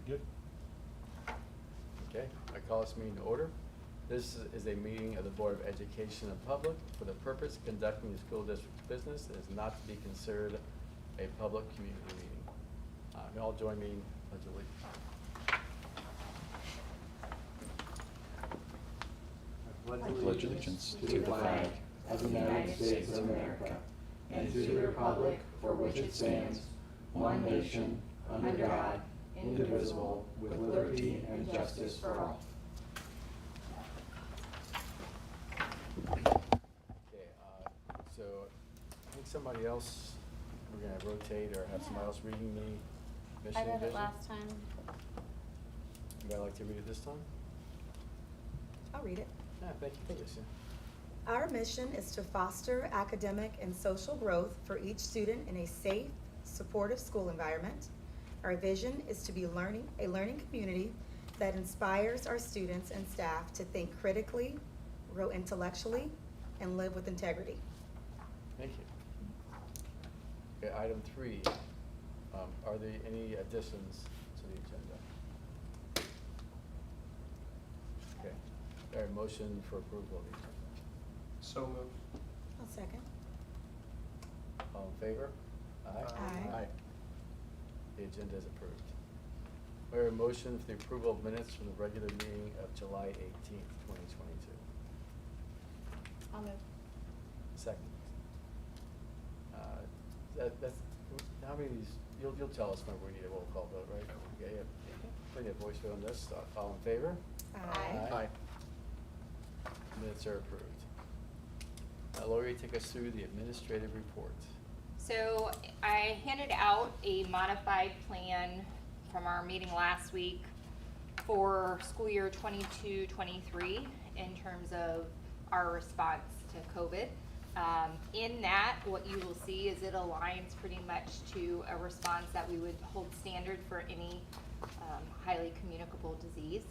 Good. Okay, I call this meeting to order. This is a meeting of the Board of Education and Public for the purpose of conducting the school district's business. It is not to be considered a public community meeting. May all join me in pledge of allegiance. I pledge allegiance to the flag of the United States of America and to the republic for which it stands, one nation, under God, indivisible, with liberty and justice for all. Okay, so I think somebody else, we're going to rotate or have somebody else reading the mission I and read it vision. last time. Anybody like to read it this time? I'll read it. Yeah, thank you, Felicia. Our mission is to foster academic and social growth for each student in a safe, supportive school environment. Our vision is to be a learning community that inspires our students and staff to think critically, grow intellectually, and live with integrity. Thank you. Okay, item 3. Are there any additions to the agenda? Okay. All right, motion for approval of the agenda. So moved. I'll second. All in favor? Aye. The agenda is approved. We have a motion for the approval of minutes from the regular meeting of July 18th, 2022. I'll move. Second. That's, how many of these, you'll tell us when we need a roll call vote, right? Yeah, we need a voice vote on this. All in favor? Aye. Minutes are approved. Lori, take us through the administrative report. So I handed out a modified plan from our meeting last week for school year 22-23 in terms of our response to COVID. In that, what you will see is it aligns pretty much to a response that we would hold standard for any highly communicable disease.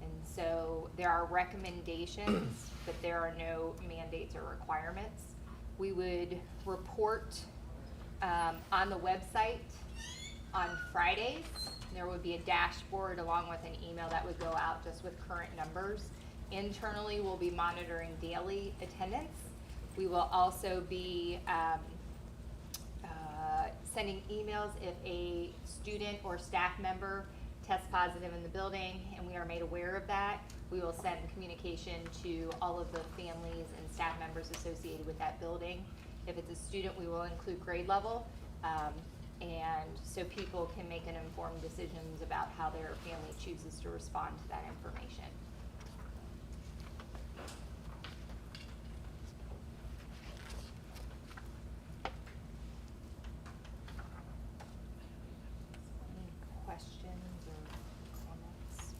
And so there are recommendations, but there are no mandates or requirements. We would report on the website on Fridays. There would be a dashboard along with an email that would go out just with current numbers. Internally, we'll be monitoring daily attendance. We will also be sending emails if a student or staff member tests positive in the building and we are made aware of that. We will send communication to all of the families and staff members associated with that building. If it's a student, we will include grade level, and so people can make an informed decisions about how their family chooses to respond to that information. Any questions or comments?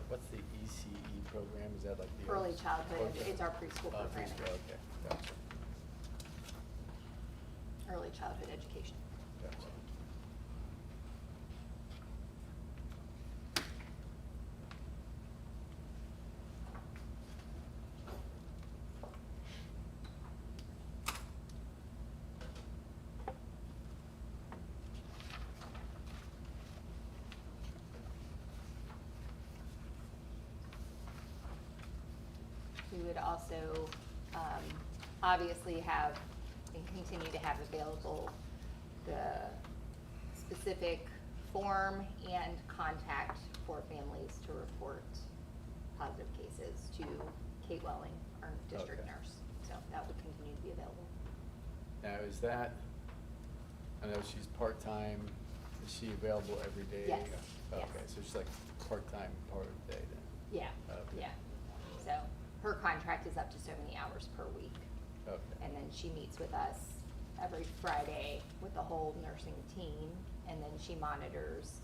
What's the ECE program? Is that like the Early childhood, Okay. it's our preschool programming. Preschool, okay, gotcha. Early childhood education. Gotcha. We would also obviously have and continue to have available the specific form and contact for families to report positive cases to Kate Welling, our district Okay. nurse. So that would continue to be available. Now, is that, I know she's part-time, is she available every day? Yes, Okay, yes. so she's like part-time part of the day then? Yeah, Okay. yeah. So her contract is up to so many hours per week. Okay. And then she meets with us every Friday with the whole nursing team, and then she monitors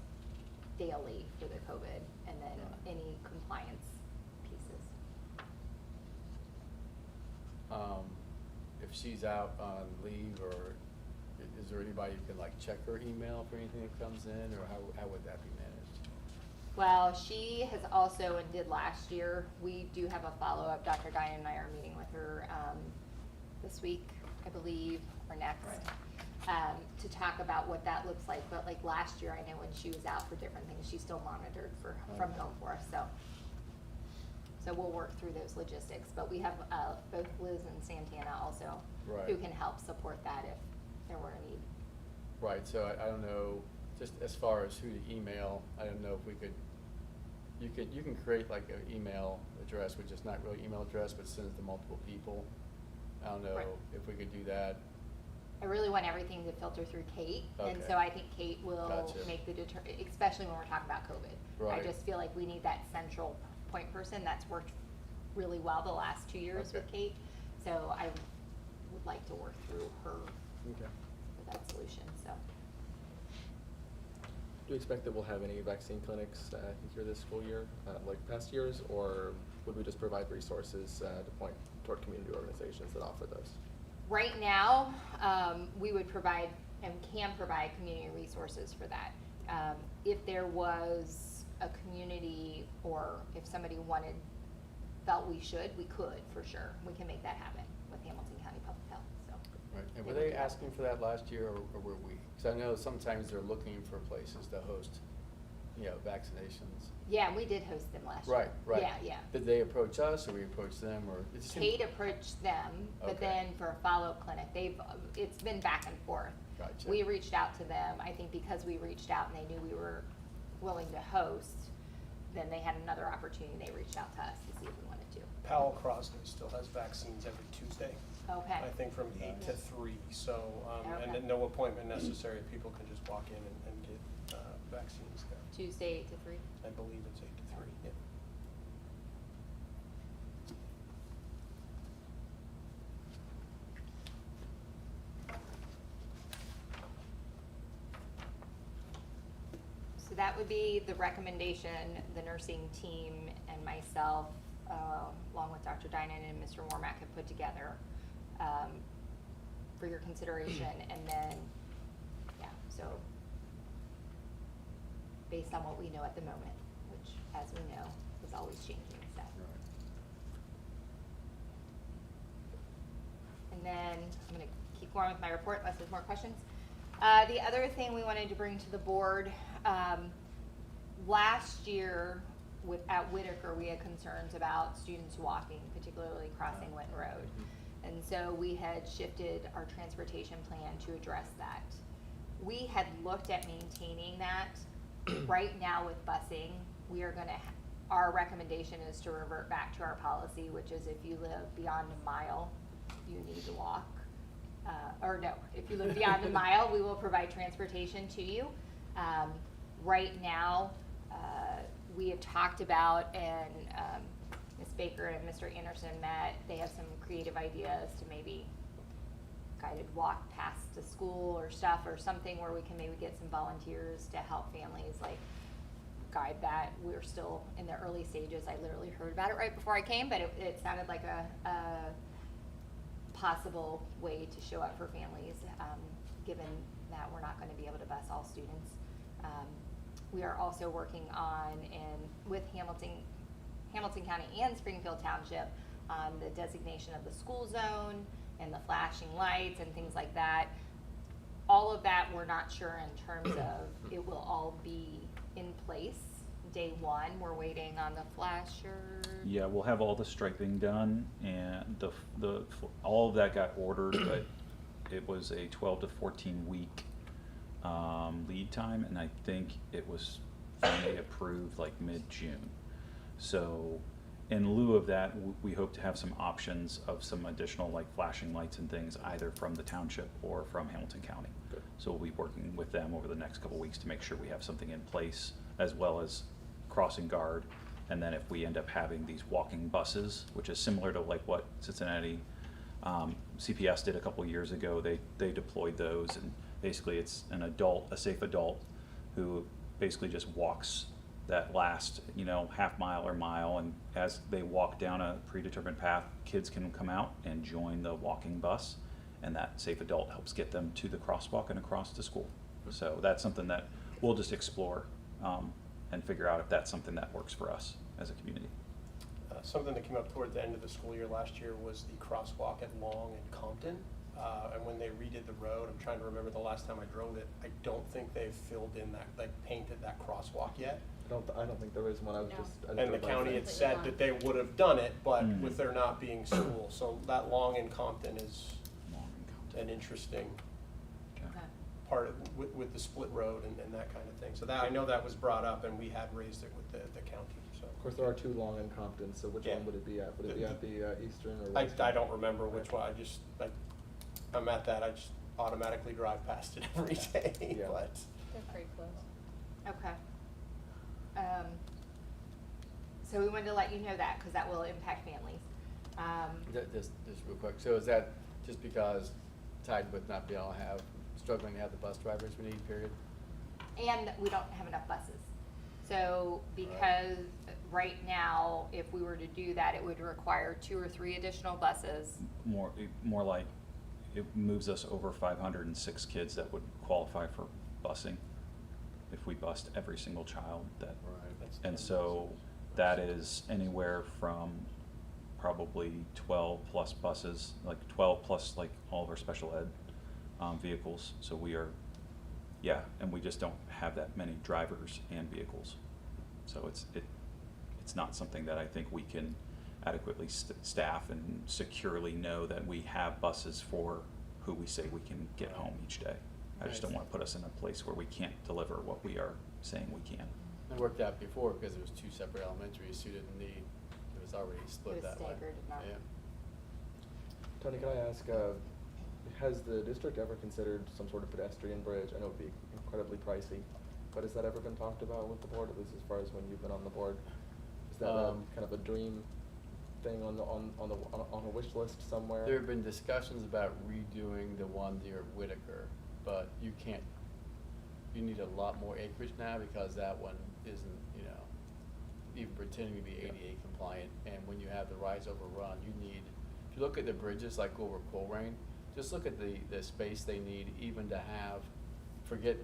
daily for the COVID, and then any compliance pieces. If she's out on leave, or is there anybody who can like check her email for anything that comes in, or how would that be managed? Well, she has also, and did last year, we do have a follow-up. Dr. Guyan and I are meeting with her this week, I believe, or next. to talk about what that looks like. But like last year, I know when she was out for different things, she still monitored from home for us, so we'll work through those logistics. But we have both Liz and Santana also Right. who can help support that if there were a need. Right, so I don't know, just as far as who to email, I don't know if we could, you can create like an email address, which is not really email address, but sends to multiple people. I don't know Right. if we could do that. I really want everything to filter through Kate, and Okay. so I think Kate will Gotcha. make the especially when we're talking about COVID. Right. I just feel like we need that central point person. That's worked really well the last 2 years with Okay. Kate, so I would like to work through her Okay. for that solution, so. Do you expect that we'll have any vaccine clinics here this school year, like past years, or would we just provide resources to point toward community organizations that offer those? Right now, we would provide and can provide community resources for that. If there was a community, or if somebody felt we should, we could, for sure. We can make that happen with Hamilton County Public Health, so. Right, and They were would they do that. asking for that last year, or were we? Because I know sometimes they're looking for places to host, vaccinations. Yeah, we did host them last year. Right, right. Yeah. Did they approach us, or we approach them, or? It just seemed- Kate approached them, but Okay. then for a follow-up clinic, it's been back and forth. Gotcha. We reached out to them, I think because we reached out and they knew we were willing to host, then they had another opportunity, they reached out to us to see if we wanted to. Powell Crosley still has vaccines every Tuesday. Okay. I think from 8 to 3, so, and Okay. no appointment necessary, people can just walk in and get vaccines there. Tuesday 8 to 3. I believe it's 8 to 3, yeah. So that would be the recommendation the nursing team and myself, along with Dr. Dinan and Mr. Warmack, have put together for your consideration. And then, so based on what we know at the moment, which, as we know, is always changing, so. Right. And then I'm gonna keep going with my report unless there's more questions. The other thing we wanted to bring to the board, last year at Whitaker, we had concerns about students walking, particularly crossing Winton Road. And so we had shifted our transportation plan to address that. We had looked at maintaining that. Right now with busing, we are gonna, our recommendation is to revert back to our policy, which is if you live beyond a mile, you need to walk. Or no, if you live beyond a mile, we will provide transportation to you. Right now, we have talked about, and Ms. Baker and Mr. Anderson met, they have some creative ideas to maybe guided walk past the school or stuff, or something where we can maybe get some volunteers to help families like guide that. We're still in the early stages. I literally heard about it right before I came, but it sounded like a possible way to show up for families, given that we're not going to be able to bus all students. We are also working on, with Hamilton County and Springfield Township, on the designation of the school zone and the flashing lights and things like that. All of that, we're not sure in terms of it will all be in place day one. We're waiting on the flasher. Yeah, we'll have all the striping done, and all of that got ordered, but it was a 12 to 14 week lead time, and I think it was finally approved like mid-June. So in lieu of that, we hope to have some options of some additional like flashing lights and things, either from the township or from Hamilton County. Good. So we'll be working with them over the next couple weeks to make sure we have something in place, as well as crossing guard. And then if we end up having these walking buses, which is similar to like what Cincinnati CPS did a couple years ago, they deployed those, and basically it's a safe adult who basically just walks that last, half mile or mile, and as they walk down a predetermined path, kids can come out and join the walking bus, and that safe adult helps get them to the crosswalk and across to school. So that's something that we'll just explore and figure out if that's something that works for us as a community. Something that came up toward the end of the school year last year was the crosswalk at Long and Compton. and when they redid the road, I'm trying to remember the last time I drove it, I don't think they've filled in that, like painted that crosswalk yet. I don't think there is one. I was No. just. I And the drove by county there. had said that they would have done it, but Mm. with there not being school, so that Long in Compton is Long and Compton. an interesting Okay. Okay. part of, with the split road and that kind of thing. So that, I know that was brought up and we had raised it with the county, so. Of course, there are two Long and Compton, so which Yeah. one would it be at? Would it be at the eastern or I western? don't remember which one, I'm at that, I just automatically drive past it every day, Yeah. but. They're pretty close. Okay. So we wanted to let you know that, because that will impact families. Just real quick, so is that just because tied with not being able to have, struggling to have the bus drivers we need, period? And we don't have enough buses. So because right now, if we were to do that, it would require 2 or 3 additional buses. More like, it moves us over 506 kids that would qualify for busing if we bused every single child that. Right. And so that is anywhere from probably 12 plus buses, like 12 plus like all of our special ed vehicles. So we are, yeah, and we just don't have that many drivers and vehicles. So it's not something that I think we can adequately staff and securely know that we have buses for who we say we can get home each day. I just don't want to put us in a place where we can't deliver what we are saying we can. It worked out before because it was 2 separate elementaries, so you didn't need, it was already split It was that way. staggered, not- Yeah. Tony, can I ask, has the district ever considered some sort of pedestrian bridge? I know it'd be incredibly pricey, but has that ever been talked about with the board, at least as far as when you've been on the board? Is that kind of a dream thing on a wish list somewhere? There have been discussions about redoing the one near Whitaker, but you can't, you need a lot more acreage now because that one isn't, even pretending to be ADA compliant. And when you have the rise over run, you need, if you look at the bridges like over Colerain, just look at the space they need even to have, forget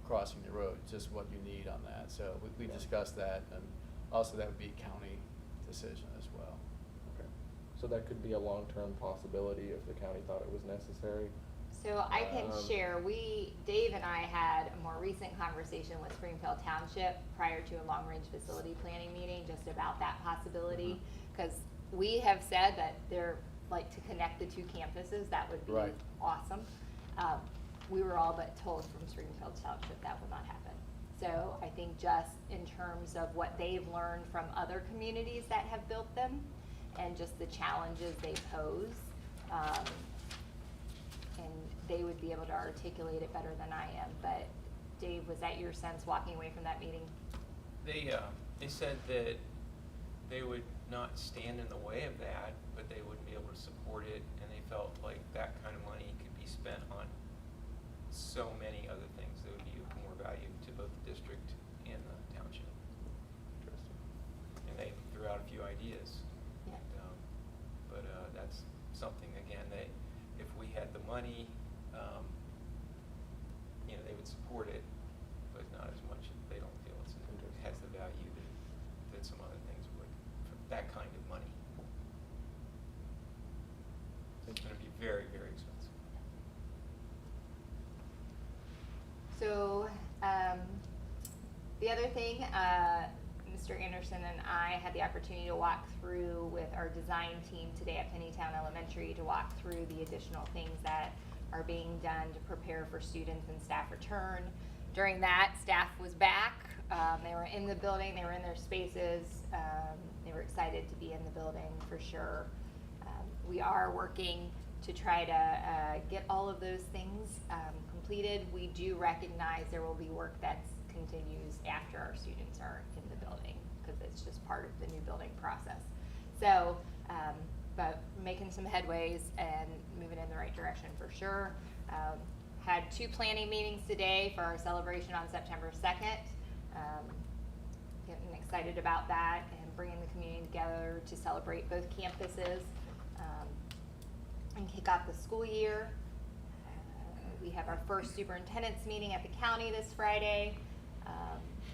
crossing the road, just what you need on that. So we Yeah. discussed that, and also that would be a county decision as well. Okay. So that could be a long-term possibility if the county thought it was necessary? So I can Um, share, Dave and I had a more recent conversation with Springfield Township prior to a long-range facility planning meeting just about that possibility. Because we have said that they're, like, to connect the 2 campuses, that would be Right. awesome. We were all but told from Springfield Township that will not happen. So I think just in terms of what they've learned from other communities that have built them and just the challenges they pose, and they would be able to articulate it better than I am. But Dave, was that your sense walking away from that meeting? They said that they would not stand in the way of that, but they wouldn't be able to support it, and they felt like that kind of money could be spent on so many other things that would be of more value to both the district and the township. Interesting. And they threw out a few ideas. Yeah. But that's something, again, that if we had the money, they would support it, but not as much. They don't feel it has the value that some other things would, for that kind of money. It's gonna be very, very expensive. So, the other thing, Mr. Anderson and I had the opportunity to walk through with our design team today at Finneytown Elementary to walk through the additional things that are being done to prepare for students and staff return. During that, staff was back. They were in the building, they were in their spaces. They were excited to be in the building for sure. We are working to try to get all of those things completed. We do recognize there will be work that continues after our students are in the building because it's just part of the new building process. So, but making some headways and moving in the right direction for sure. Had 2 planning meetings today for our celebration on September 2nd. Getting excited about that and bringing the community together to celebrate both campuses and kick off the school year. We have our first superintendent's meeting at the county this Friday.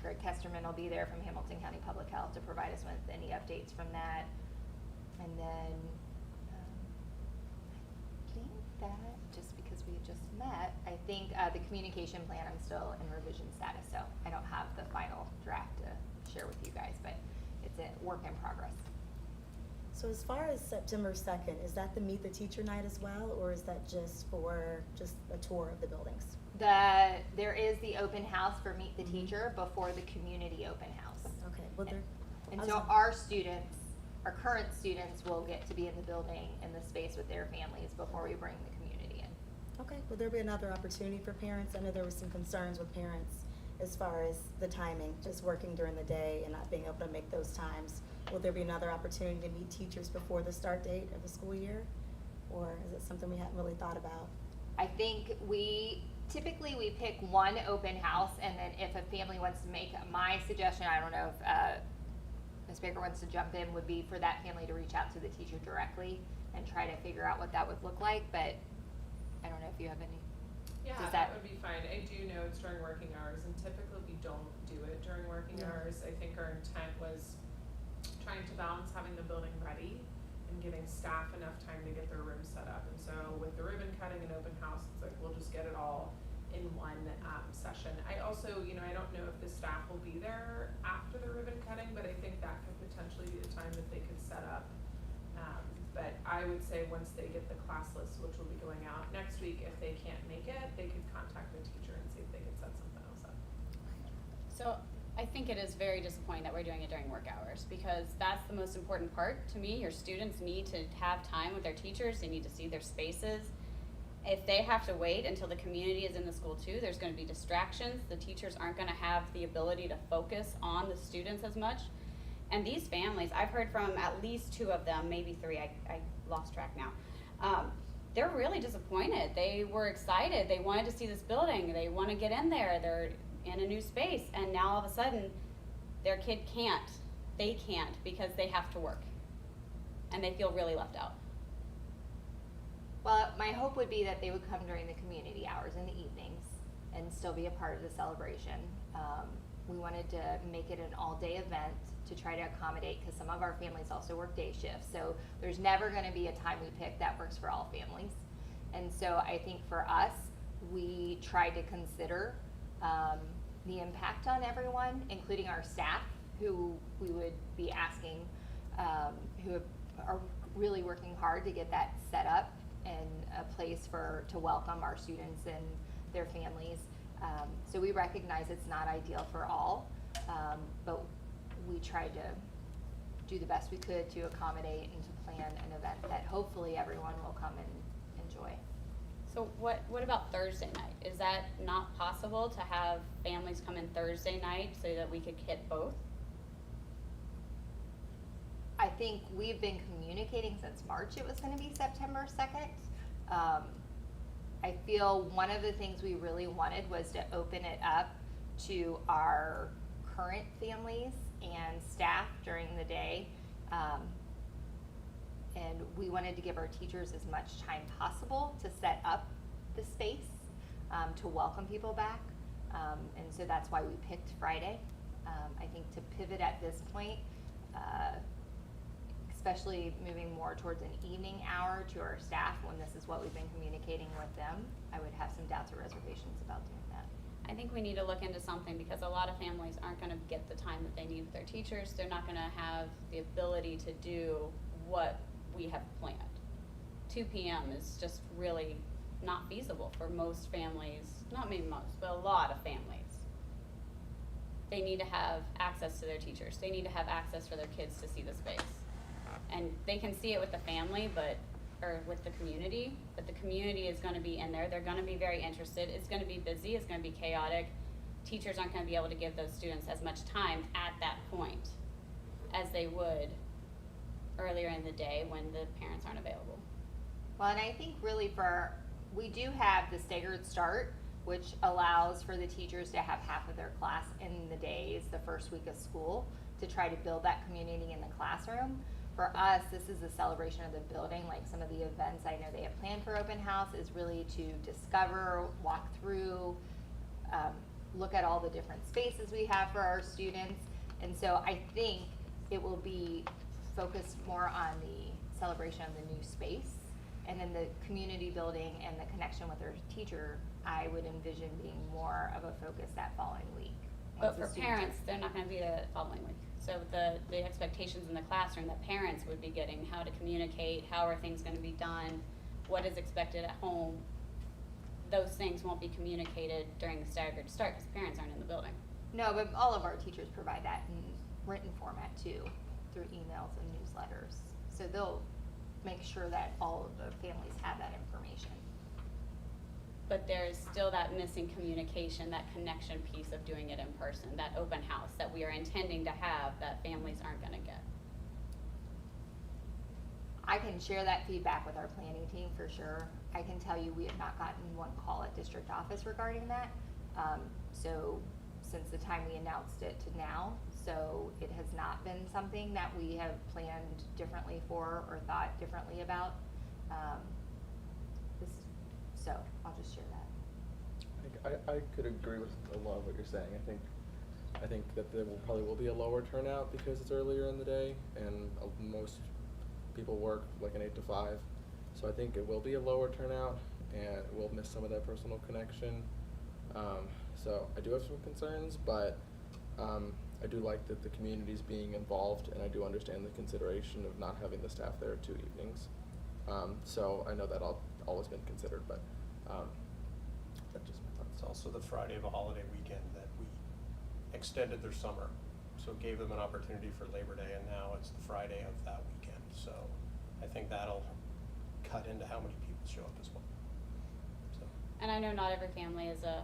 Greg Kesterman will be there from Hamilton County Public Health to provide us with any updates from that. And then I think that, just because we had just met, I think the communication plan, I'm still in revision status, so I don't have the final draft to share with you guys, but it's a work in progress. So as far as September 2nd, is that the Meet the Teacher night as well, or is that just for a tour of the buildings? There is the open house for Meet the Mhm. Teacher before the community open house. Okay, well there. And I was so on- our students, our current students will get to be in the building, in the space with their families before we bring the community in. Okay, will there be another opportunity for parents? I know there were some concerns with parents as far as the timing, just working during the day and not being able to make those times. Will there be another opportunity to meet teachers before the start date of the school year? Or is it something we hadn't really thought about? I think typically we pick one open house, and then if a family wants to make, my suggestion, I don't know if Ms. Baker wants to jump in, would be for that family to reach out to the teacher directly and try to figure out what that would look like, but I don't know if you have any. Yeah, Does that would be fine. I do know it's during working hours, and typically we don't do it during working Yeah. hours. I think our intent was trying to balance having the building ready and giving staff enough time to get their room set up. And so with the ribbon cutting and open house, it's like we'll just get it all in one session. I also, I don't know if the staff will be there after the ribbon cutting, but I think that could potentially be the time that they could set up. But I would say once they get the class list, which will be going out next week, if they can't make it, they could contact the teacher and see if they could set something else up. So I think it is very disappointing that we're doing it during work hours, because that's the most important part to me. Your students need to have time with their teachers. They need to see their spaces. If they have to wait until the community is in the school too, there's going to be distractions. The teachers aren't going to have the ability to focus on the students as much. And these families, I've heard from at least 2 of them, maybe 3, I lost track now. They're really disappointed. They were excited. They wanted to see this building. They want to get in there. They're in a new space. And now all of a sudden, their kid can't. They can't because they have to work. And they feel really left out. Well, my hope would be that they would come during the community hours in the evenings and still be a part of the celebration. We wanted to make it an all-day event to try to accommodate, because some of our families also work day shifts. So there's never going to be a time we pick that works for all families. And so I think for us, we tried to consider the impact on everyone, including our staff, who we would be asking, who are really working hard to get that set up and a place to welcome our students and their families. So we recognize it's not ideal for all, but we tried to do the best we could to accommodate and to plan an event that hopefully everyone will come and enjoy. So what about Thursday night? Is that not possible to have families come in Thursday night so that we could hit both? I think we've been communicating since March it was going to be September 2nd. I feel one of the things we really wanted was to open it up to our current families and staff during the day. And we wanted to give our teachers as much time possible to set up the space, to welcome people back. And so that's why we picked Friday. I think to pivot at this point, especially moving more towards an evening hour to our staff when this is what we've been communicating with them, I would have some doubts or reservations about doing that. I think we need to look into something, because a lot of families aren't going to get the time that they need with their teachers. They're not going to have the ability to do what we have planned. 2 p.m. is just really not feasible for most families, not maybe most, but a lot of families. They need to have access to their teachers. They need to have access for their kids to see the space. And they can see it with the family, or with the community, but the community is going to be in there. They're going to be very interested. It's going to be busy. It's going to be chaotic. Teachers aren't going to be able to give those students as much time at that point as they would earlier in the day when the parents aren't available. Well, and I think really we do have the staggered start, which allows for the teachers to have half of their class in the days, the first week of school, to try to build that community in the classroom. For us, this is a celebration of the building. Like some of the events I know they have planned for open house is really to discover, walk through, look at all the different spaces we have for our students. And so I think it will be focused more on the celebration of the new space. And then the community building and the connection with their teacher, I would envision being more of a focus that following week. But Once the for students- parents, they're not gonna be the following week. So the expectations in the classroom that parents would be getting, how to communicate, how are things gonna be done, what is expected at home, those things won't be communicated during the staggered start, because parents aren't in the building. No, but all of our teachers provide that in written format too, through emails and newsletters. So they'll make sure that all of the families have that information. But there's still that missing communication, that connection piece of doing it in person, that open house that we are intending to have that families aren't gonna get. I can share that feedback with our planning team for sure. I can tell you we have not gotten one call at district office regarding that. So since the time we announced it to now, so it has not been something that we have planned differently for or thought differently about. So I'll just share that. I could agree with a lot of what you're saying. I think that there probably will be a lower turnout because it's earlier in the day and most people work like an 8 to 5. So I think it will be a lower turnout and we'll miss some of that personal connection. So I do have some concerns, but I do like that the community's being involved, and I do understand the consideration of not having the staff there 2 evenings. So I know that always been considered, but that's just my It's thoughts. also the Friday of a holiday weekend that we extended their summer. So it gave them an opportunity for Labor Day, and now it's the Friday of that weekend. So I think that'll cut into how many people show up as well. So. And I know not every family is a,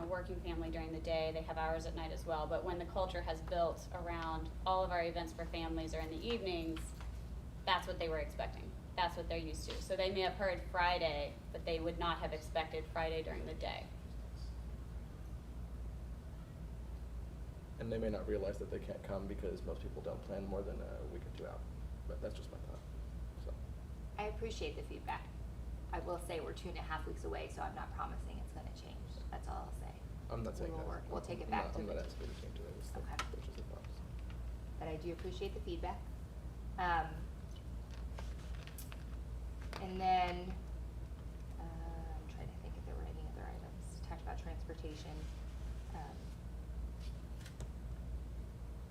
working family during the day, they have hours at night as well, but when the culture has built around all of our events for families are in the evenings, that's what they were expecting. That's what they're used to. So they may have heard Friday, but they would not have expected Friday during the day. And they may not realize that they can't come because most people don't plan more than a week or 2 out. But that's just my thought. So. I appreciate the feedback. I will say we're 2.5 weeks away, so I'm not promising it's gonna change. That's all I'll say. I'm not saying We will that. work. We'll take it I'm back not, to I'm the. not asking you to change it. It's Okay. that's just a thought. But I do appreciate the feedback. And then, I'm trying to think if there were any other items. Talked about transportation.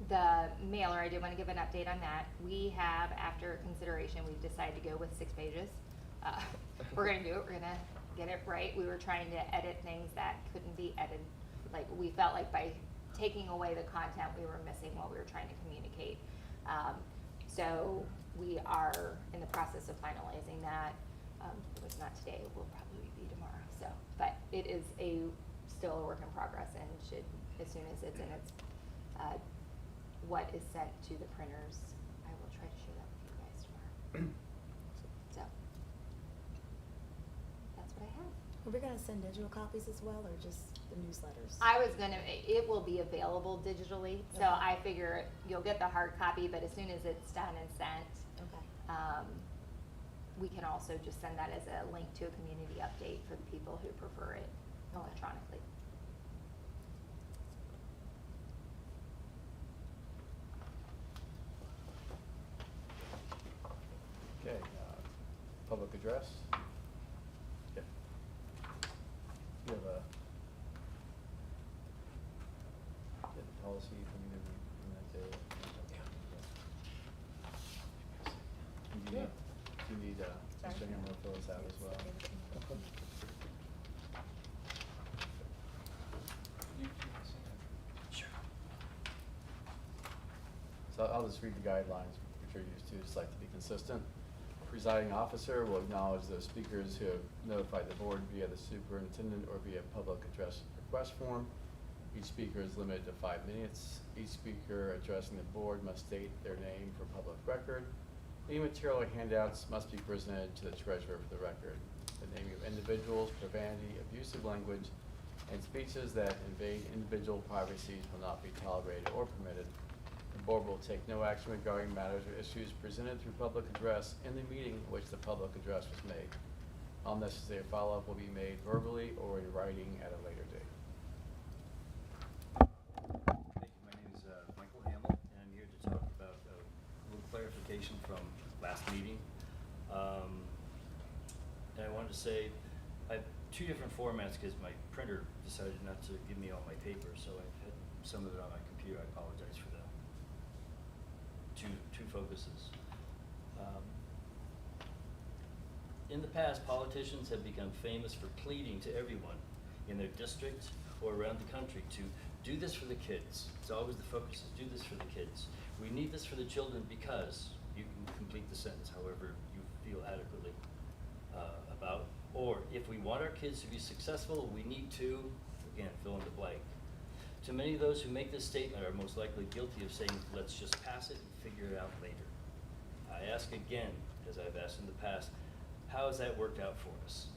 The mailer, I did want to give an update on that. We have, after consideration, we've decided to go with 6 pages. We're gonna do it, we're gonna get it right. We were trying to edit things that couldn't be edited. Like, we felt like by taking away the content, we were missing what we were trying to communicate. So we are in the process of finalizing that. If it's not today, it will probably be tomorrow. So, but it is still a work in progress and should, as soon as it's in its, what is sent to the printers, I will try to share that with you guys tomorrow. So, that's what I have. Are we gonna send digital copies as well, or just the newsletters? I was gonna, it will be available digitally, so Okay. I figure you'll get the hard copy, but as soon as it's done and sent, Okay. we can also just send that as a link to a community update for the people who prefer it electronically. Okay, public address? Yeah. You have a, policy for me to read from that day? Yeah. Do you need, Mr. Hammer to fill us out as well? Sure. So I'll just read the guidelines, which are used to, just like to be consistent. Presiding officer will acknowledge those speakers who have notified the board via the superintendent or via public address request form. Each speaker is limited to 5 minutes. Each speaker addressing the board must state their name for public record. Any material or handouts must be presented to the treasurer for the record. The naming of individuals, profanity, abusive language, and speeches that invade individual privacies will not be tolerated or permitted. The board will take no action regarding matters or issues presented through public address in the meeting in which the public address was made. All necessary follow-up will be made verbally or in writing at a later date. Thank you. My name is Michael Hamill, and I'm here to talk about a little clarification from last meeting. to say, I have two different formats because my printer decided not to give me all my papers, so I had some of it on my computer. I apologize for that. Two focuses. In the past, politicians have become famous for pleading to everyone in their district or around the country to do this for the kids. It's always the focus is do this for the kids. We need this for the children because you can complete the sentence however you feel adequately about. Or if we want our kids to be successful, we need to, again, fill in the blank. To many of those who make this statement are most likely guilty of saying, let's just pass it and figure it out later. I ask again, as I've asked in the past, how has that worked out for us?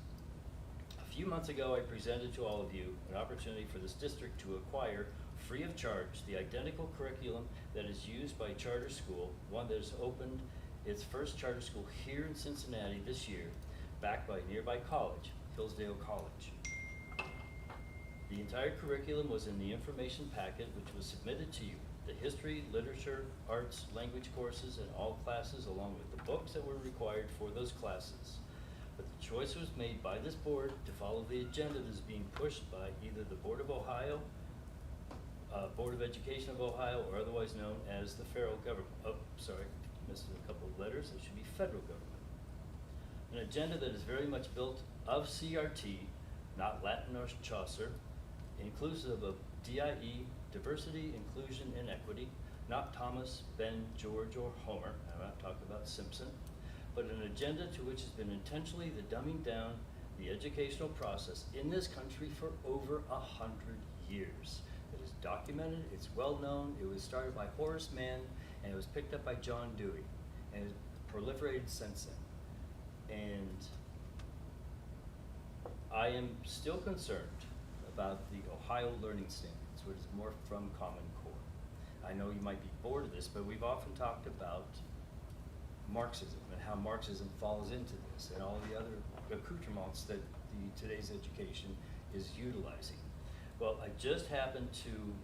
A few months ago, I presented to all of you an opportunity for this district to acquire, free of charge, the identical curriculum that is used by charter school, one that has opened its first charter school here in Cincinnati this year, backed by a nearby college, Hillsdale College. The entire curriculum was in the information packet which was submitted to you. The history, literature, arts, language courses, and all classes, along with the books that were required for those classes. But the choice was made by this board to follow the agenda that is being pushed by either the Board of Ohio, Board of Education of Ohio, or otherwise known as the federal government. Oh, sorry, missed a couple of letters. It should be federal government. An agenda that is very much built of CRT, not Latin or Chaucer, inclusive of DIE, diversity, inclusion, and equity, not Thomas, Ben, George, or Homer. I'm not talking about Simpson, but an agenda to which has been intentionally the dumbing down the educational process in this country for over 100 years. It is documented, it's well known, it was started by Horace Mann, and it was picked up by John Dewey, and it proliferated since then. And I am still concerned about the Ohio Learning Standards, which is more from Common Core. I know you might be bored of this, but we've often talked about Marxism and how Marxism falls into this and all the other accoutrements that today's education is utilizing. Well, I just happened to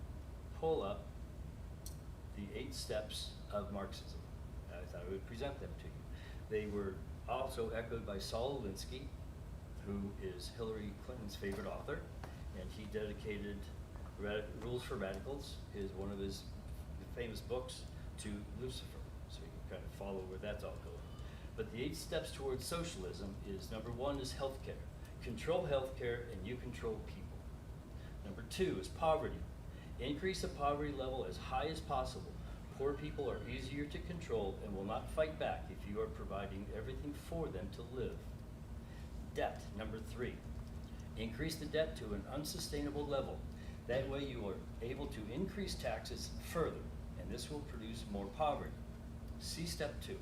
pull up the 8 steps of Marxism. I thought I would present them to you. They were also echoed by Saul Alinsky, who is Hillary Clinton's favorite author, and he dedicated Rules for Radicals, is one of his famous books, to Lucifer. So you can kind of follow where that's all going. But the 8 steps towards socialism is, number 1 is healthcare. Control healthcare and you control people. Number 2 is poverty. Increase the poverty level as high as possible. Poor people are easier to control and will not fight back if you are providing everything for them to live. Debt, number 3. Increase the debt to an unsustainable level. That way you are able to increase taxes further, and this will produce more poverty. See step 2.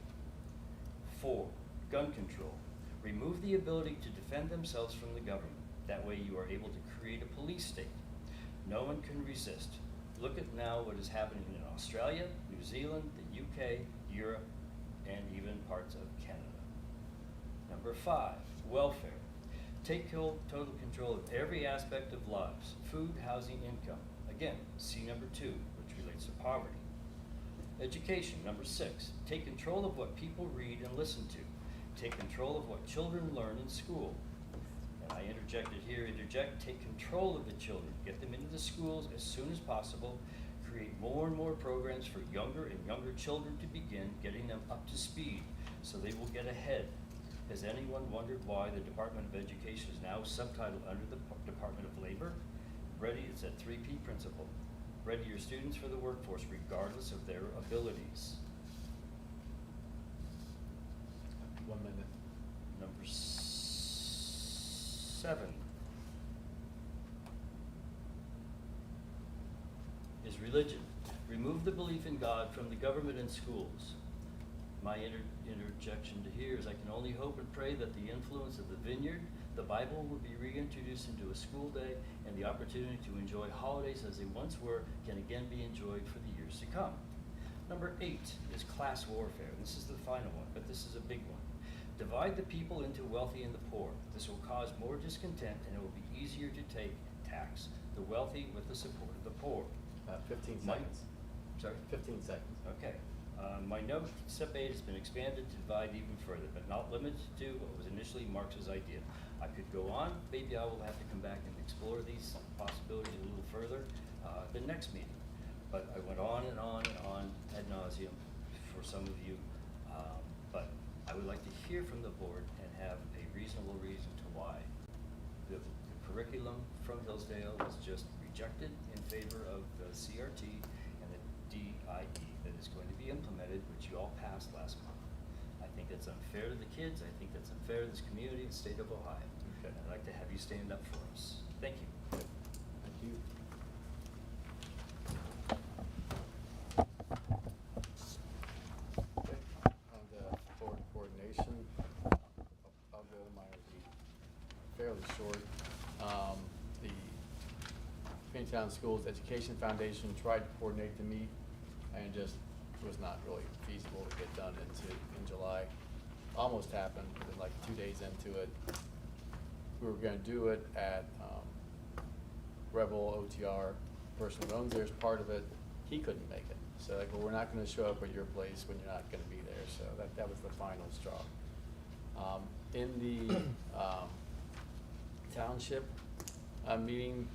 4, gun control. Remove the ability to defend themselves from the government. That way you are able to create a police state. No one can resist. Look at now what is happening in Australia, New Zealand, the UK, Europe, and even parts of Canada. Number 5, welfare. Take total control of every aspect of lives, food, housing, income. Again, see number 2, which relates to poverty. Education, number 6. Take control of what people read and listen to. Take control of what children learn in school. And I interjected here, take control of the children. Get them into the schools as soon as possible. Create more and more programs for younger and younger children to begin, getting them up to speed so they will get ahead. Has anyone wondered why the Department of Education is now subtitled under the Department of Labor? Ready, it's that 3P principle. Ready your students for the workforce regardless of their abilities. 1 minute. Number 7 is religion. Remove the belief in God from the government and schools. My interjection to here is I can only hope and pray that the influence of the vineyard, the Bible, will be reintroduced into a school day, and the opportunity to enjoy holidays as they once were can again be enjoyed for the years to come. Number 8 is class warfare. This is the final one, but this is a big one. Divide the people into wealthy and the poor. This will cause more discontent, and it will be easier to tax the wealthy with the support of the poor. 15 Mike? seconds. Sorry? 15 seconds. Okay. My note, step 8 has been expanded to divide even further, but not limited to what was initially Marx's idea. I could go on, maybe I will have to come back and explore these possibilities a little further the next meeting. But I went on and on and on ad nauseum for some of you, but I would like to hear from the board and have a reasonable reason to why the curriculum from Hillsdale was just rejected in favor of the CRT and the DIE that is going to be implemented, which you all passed last month. I think that's unfair to the kids. I think that's unfair to this community and state of Ohio. Okay. I'd like to have you stand up for us. Thank you. Thank you. Okay, on the board coordination, I'll go, mine will be fairly short. The Finneytown Schools Education Foundation tried to coordinate the meet and just was not really feasible to get done in July. Almost happened, but then like 2 days into it, we were gonna do it at Rebel OTR. Person who owns there is part of it. He couldn't make it. So like, well, we're not gonna show up at your place when you're not gonna be there. So that was the final straw. In the township meeting,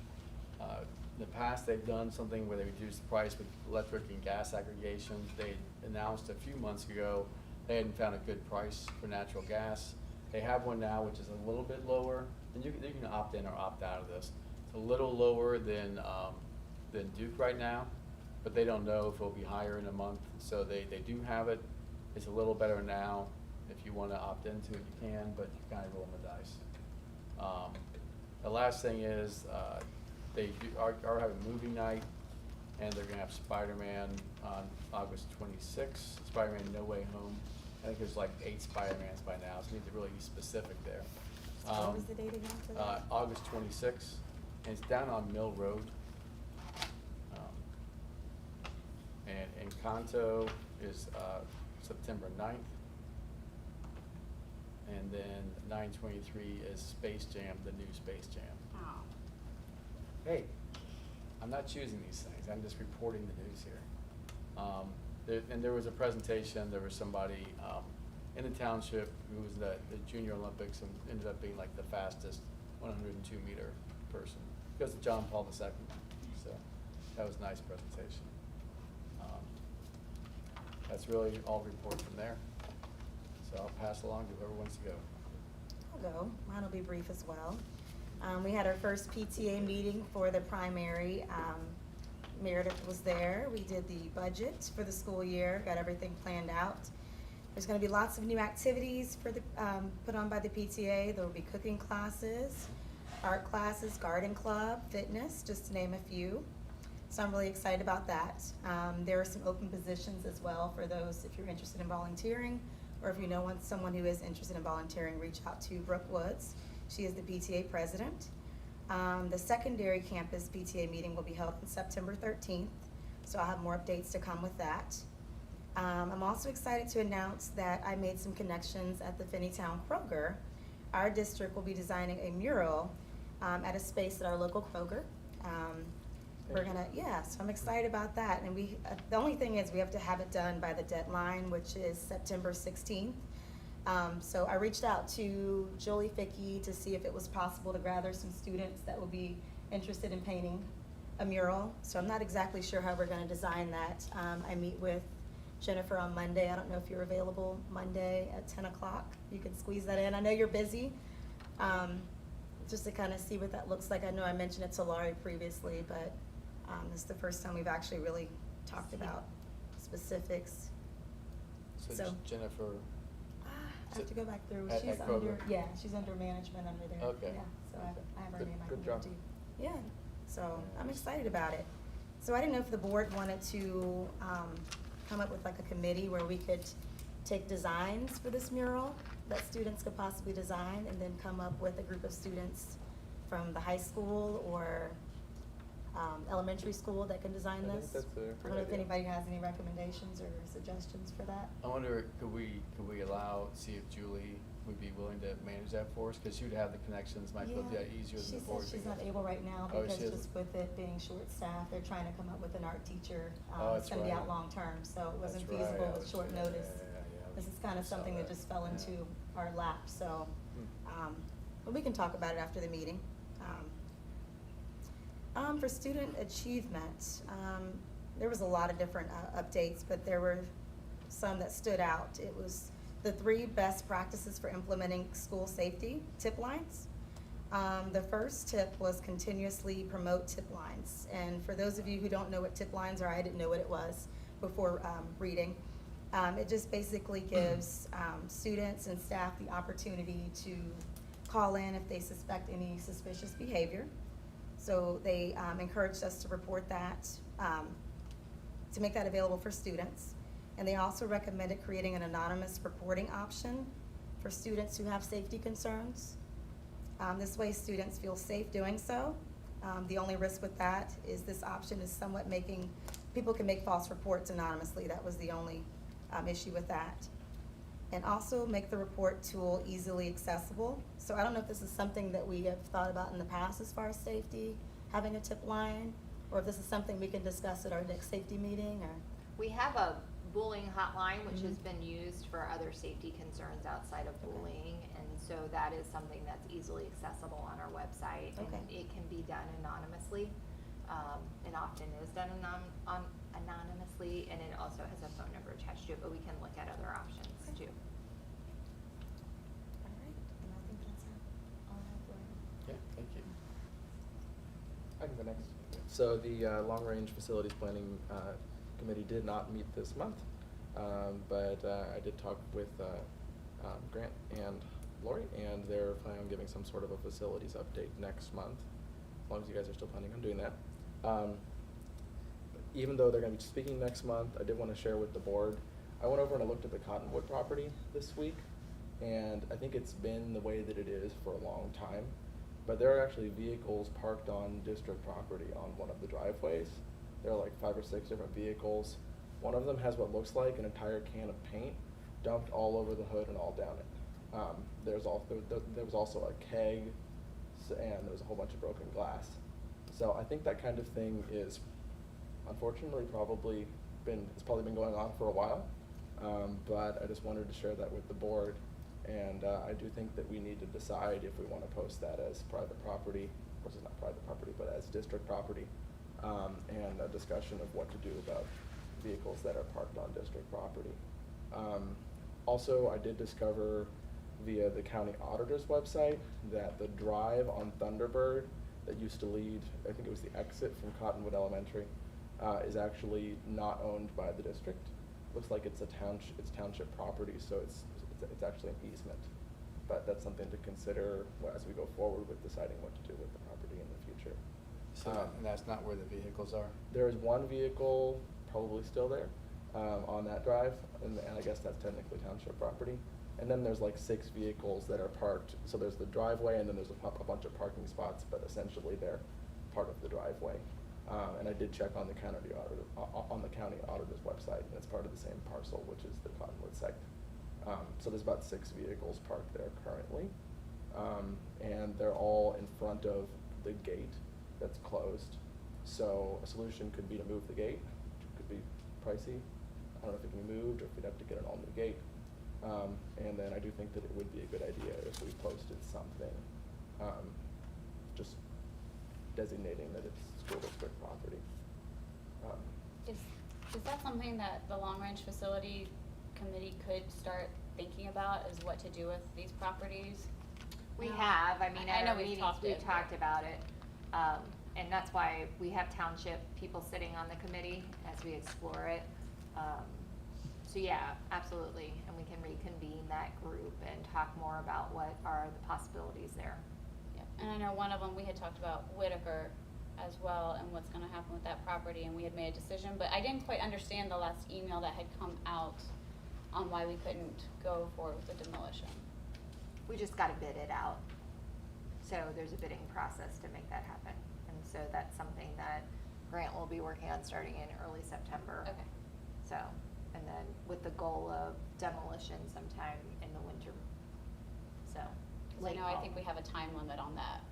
in the past, they've done something where they reduced the price with electric and gas aggregation. They announced a few months ago they hadn't found a good price for natural gas. They have one now which is a little bit lower, and you can opt in or opt out of this. It's a little lower than Duke right now, but they don't know if it'll be higher in a month. So they do have it. It's a little better now. If you want to opt into it, you can, but you kind of roll the dice. The last thing is they are having movie night, and they're gonna have Spider-Man on August 26th. Spider-Man No Way Home. I think there's like 8 Spider-Mans by now, so you need to really be specific there. What was the date again for that? August 26th, and it's down on Mill Road. And Encanto is September 9th. And then 9/23 is Space Jam, the new Space Jam. Oh. Hey, I'm not choosing these things, I'm just reporting the news here. And there was a presentation, there was somebody in the township who was the Junior Olympics and ended up being like the fastest 102-meter person. Because of John Paul II, so that was a nice presentation. That's really all report from there. So I'll pass along to whoever wants to go. I'll go. Mine will be brief as well. We had our first PTA meeting for the primary. Meredith was there. We did the budget for the school year, got everything planned out. There's going to be lots of new activities for the put on by the PTA. There will be cooking classes, art classes, garden club, fitness, just to name a few. So I'm really excited about that. There are some open positions as well for those if you're interested in volunteering, or if you know someone who is interested in volunteering, reach out to Brooke Woods. She is the PTA president. The secondary campus PTA meeting will be held on September 13th, so I'll have more updates to come with that. I'm also excited to announce that I made some connections at the Finneytown Kroger. Our district will be designing a mural at a space at our local Kroger. So I'm excited about that. And the only thing is we have to have it done by the deadline, which is September 16th. So I reached out to Jolie Fickey to see if it was possible to gather some students that would be interested in painting a mural. So I'm not exactly sure how we're gonna design that. I meet with Jennifer on Monday. I don't know if you're available Monday at 10 o'clock. You can squeeze that in. I know you're busy. Just to kind of see what that looks like. I know I mentioned it to Laurie previously, but this is the first time we've actually really talked about specifics. So Jennifer. I have to go back through. At She's Kroger? she's under management under there. Okay. Yeah, so Okay. I have her Good- name. I good can job. give to you. Yeah, so I'm excited about it. So I didn't know if the board wanted to come up with like a committee where we could take designs for this mural that students could possibly design, and then come up with a group of students from the high school or elementary school that can design I think this. that's a I great don't know if idea. anybody has any recommendations or suggestions for that. I wonder, could we see if Julie would be willing to manage that for us? Because you'd have the connections, might be able to do that easier than the board. She says she's not able right now Oh, because she isn't? just with it being short-staffed, they're trying to come up with an art teacher. Oh, It's that's gonna be right. out long-term, so it wasn't That's right, feasible I with was- short yeah, notice. yeah, This is kind I of saw something that that, just fell yeah. into our lap, so, Hmm. but we can talk about it after the meeting. For student achievement, there was a lot of different updates, but there were some that stood out. It was the 3 best practices for implementing school safety tip lines. The first tip was continuously promote tip lines. And for those of you who don't know what tip lines are, I didn't know what it was before reading. It just basically gives students and staff the opportunity to call in if they suspect any suspicious behavior. So they encouraged us to report that, to make that available for students. And they also recommended creating an anonymous reporting option for students who have safety concerns. This way students feel safe doing so. The only risk with that is this option is somewhat making, people can make false reports anonymously. That was the only issue with that. And also make the report tool easily accessible. So I don't know if this is something that we have thought about in the past as far as safety, having a tip line, or if this is something we can discuss at our next safety meeting, or. We have a bullying hotline, which has Mhm. been used for other safety concerns outside of bullying, and so that is something that's easily accessible on our website. Okay. And it can be done anonymously, and often is done anonymously, and it also has a phone number attached to it, but we can look at other options Okay. too. All right, and I think that's all I have for you. Yeah, thank you. I can go next. So the long-range facilities planning committee did not meet this month, but I did talk with Grant and Lori, and they're planning on giving some sort of a facilities update next month, as long as you guys are still planning on doing that. Even though they're going to be speaking next month, I did want to share with the board. I went over and I looked at the Cottonwood property this week, and I think it's been the way that it is for a long time. But there are actually vehicles parked on district property on one of the driveways. There are like 5 or 6 different vehicles. One of them has what looks like an entire can of paint dumped all over the hood and all down it. There was also a keg, and there was a whole bunch of broken glass. So I think that kind of thing is, unfortunately, it's probably been going on for a while. But I just wanted to share that with the board. And I do think that we need to decide if we want to post that as private property. Of course, it's not private property, but as district property. And a discussion of what to do about vehicles that are parked on district property. Also, I did discover via the county auditor's website that the drive on Thunderbird that used to lead, I think it was the exit from Cottonwood Elementary, is actually not owned by the district. Looks like it's township property, so it's actually an easement. But that's something to consider as we go forward with deciding what to do with the property in the future. So, and that's not where the vehicles are? There is one vehicle probably still there on that drive, and I guess that's technically township property. And then there's like 6 vehicles that are parked. So there's the driveway, and then there's a bunch of parking spots, but essentially they're part of the driveway. And I did check on the county auditor's website, and it's part of the same parcel, which is the Cottonwood site. So there's about 6 vehicles parked there currently, and they're all in front of the gate that's closed. So a solution could be to move the gate, which could be pricey. I don't know if it can be moved or if we'd have to get an all-new gate. And then I do think that it would be a good idea if we posted something, just designating that it's school district property. Is that something that the long-range facility committee could start thinking about, is what to do with these properties? We have, I mean, I at know our we've meetings, talked we've it, talked but- about it. And that's why we have township people sitting on the committee as we explore it. So yeah, absolutely, and we can reconvene that group and talk more about what are the possibilities there. Yep. And I know one of them, we had talked about Whitaker as well and what's gonna happen with that property, and we had made a decision, but I didn't quite understand the last email that had come out on why we couldn't go forward with the demolition. We just gotta bid it out. So there's a bidding process to make that happen. And so that's something that Grant will be working on starting in early September. Okay. So, and then with the goal of demolition sometime in the winter. so. 'Cause I Late know, I fall. think we have a time limit on that,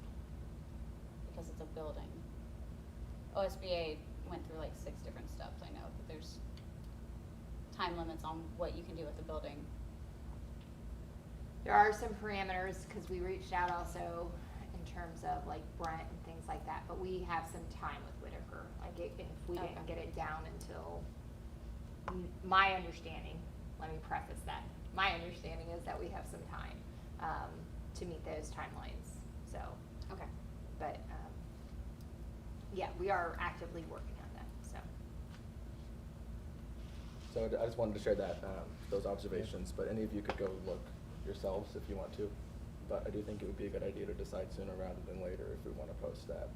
because it's a building. OSBA went through like 6 different steps, I know, but there's time limits on what you can do with the building. There are some parameters, because we reached out also in terms of like Brent and things like that, but we have some time with Whitaker. Like if we didn't Okay. get it down until, my understanding, let me preface that, my understanding is that we have some time, to meet those timelines, so. Okay. But, yeah, we are actively working on that, so. So I just wanted to share that, those observations, but any of you could go look yourselves if you want to. But I do think it would be a good idea to decide sooner rather than later if we want to post that,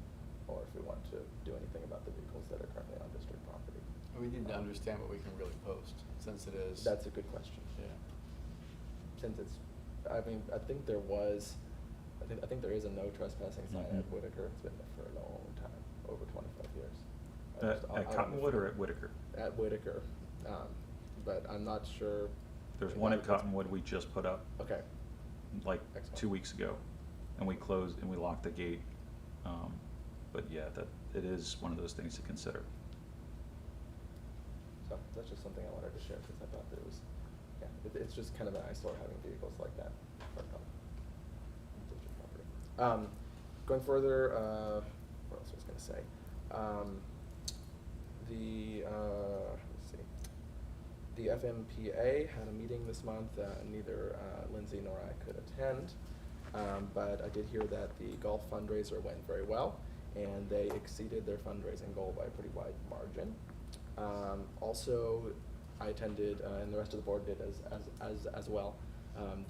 or if we want to do anything about the vehicles that are currently on district property. We need to understand what we can really post, since it is. That's a good question. Yeah. Since it's, I mean, I think there is a no trespassing sign at Mhm. Whitaker. It's been there for a long time, over 25 years. At Cottonwood or at Whitaker? At Whitaker, but I'm not sure. There's one at Cottonwood we just put up, Okay, like Excellent. 2 weeks ago, and we closed and we locked the gate. But yeah, it is one of those things to consider. so that's just something I wanted to share because I thought that it was, yeah, it's just kind of an eyesore having vehicles like that parked on district property. Going further, what else was I gonna say? Let's see. The FMPA had a meeting this month. Neither Lindsay nor I could attend, but I did hear that the golf fundraiser went very well, and they exceeded their fundraising goal by a pretty wide margin. Also, I attended, and the rest of the board did as well,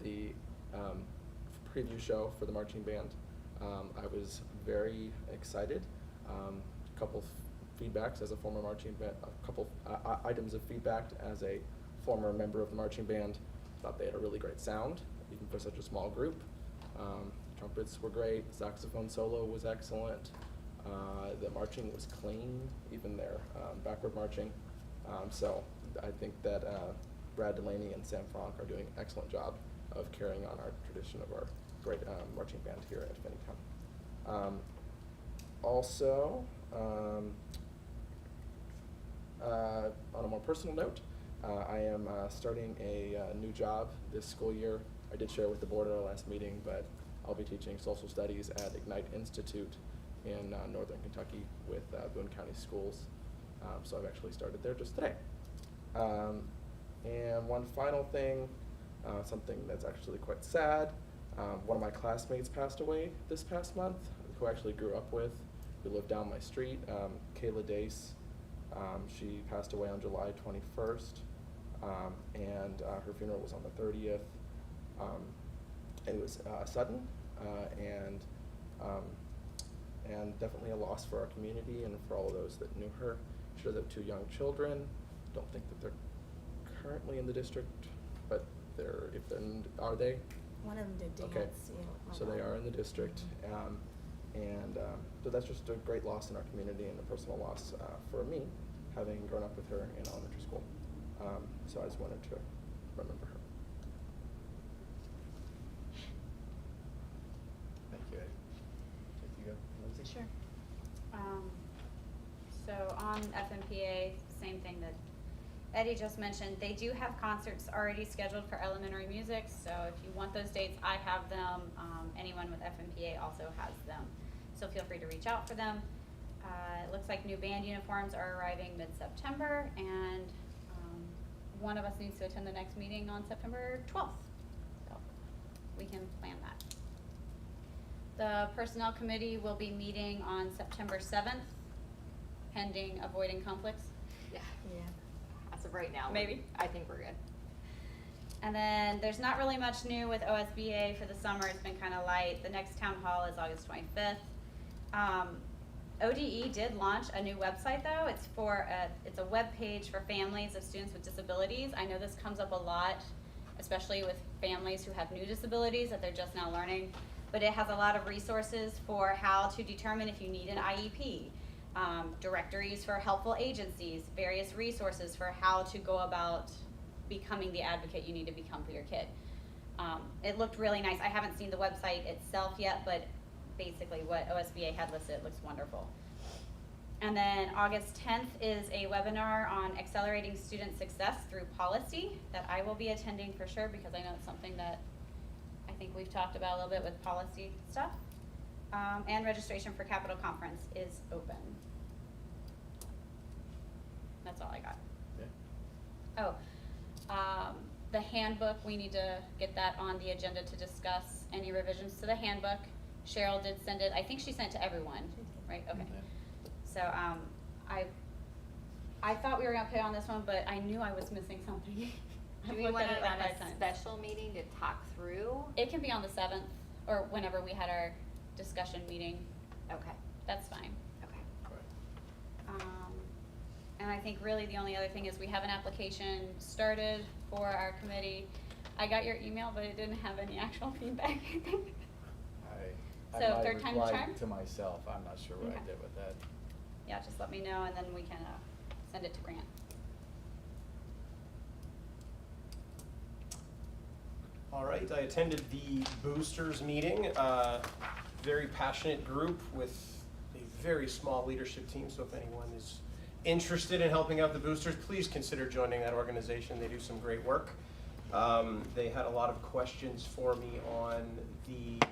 the preview show for the marching band. I was very excited. Couple feedbacks as a former marching band, a couple items of feedback as a former member of the marching band. Thought they had a really great sound, even for such a small group. Trumpets were great. Saxophone solo was excellent. The marching was clean, even their backward marching. So I think that Brad Delaney and Sam Franck are doing an excellent job of carrying on our tradition of our great marching band here at Finneytown. Also, on a more personal note, I am starting a new job this school year. I did share with the board at our last meeting, but I'll be teaching social studies at Ignite Institute in Northern Kentucky with Boone County Schools. So I've actually started there just today. And one final thing, something that's actually quite sad. One of my classmates passed away this past month, who I actually grew up with, who lived down my street, Kayla Dace. She passed away on July 21st, and her funeral was on the 30th. It was sudden, and definitely a loss for our community and for all of those that knew her. She does have 2 young children. Don't think that they're currently in the district, but are they? One of them did dance, Okay. yeah. with my So they daughter. are in the district, so that's just a great loss in our community and a personal loss for me, having grown up with her in elementary school. So I just wanted to remember her. Thank you, Eddie. Take you go, Lindsay. Sure. So on FMPA, same thing that Eddie just mentioned, they do have concerts already scheduled for elementary music, so if you want those dates, I have them. Anyone with FMPA also has them, so feel free to reach out for them. It looks like new band uniforms are arriving mid-September, and one of us needs to attend the next meeting on September 12th, so we can plan that. The Personnel Committee will be meeting on September 7th, pending avoiding conflicts. Yeah. Yeah. As of right now. Maybe. I think we're good. And then there's not really much new with OSBA for the summer. It's been kind of light. The next town hall is August 25th. ODE did launch a new website though. It's a web page for families of students with disabilities. I know this comes up a lot, especially with families who have new disabilities that they're just now learning. But it has a lot of resources for how to determine if you need an IEP, directories for helpful agencies, various resources for how to go about becoming the advocate you need to become for your kid. It looked really nice. I haven't seen the website itself yet, but basically what OSBA had listed, it looks wonderful. And then August 10th is a webinar on accelerating student success through policy that I will be attending for sure, because I know it's something that I think we've talked about a little bit with policy stuff. And registration for Capitol Conference is open. That's all I got. Okay. Oh, the handbook, we need to get that on the agenda to discuss any revisions to the handbook. Cheryl did send it, I think she sent it to everyone, right? Okay. So, I thought we were gonna put it on this one, but I knew I was missing something. Do I've we looked want at it it like on 5 a times. special meeting to talk through? It can be on the 7th, or whenever we had our discussion meeting. Okay, That's fine. okay. Right. And I think really the only other thing is we have an application started for our committee. I got your email, but it didn't have any actual feedback. I So might third time's a reply charm? to myself, I'm not sure what I Okay. did with that. Yeah, just let me know and then we can send it to Grant. All right, I attended the boosters meeting, very passionate group with a very small leadership team, so if anyone is interested in helping out the boosters, please consider joining that organization. They do some great work. They had a lot of questions for me on the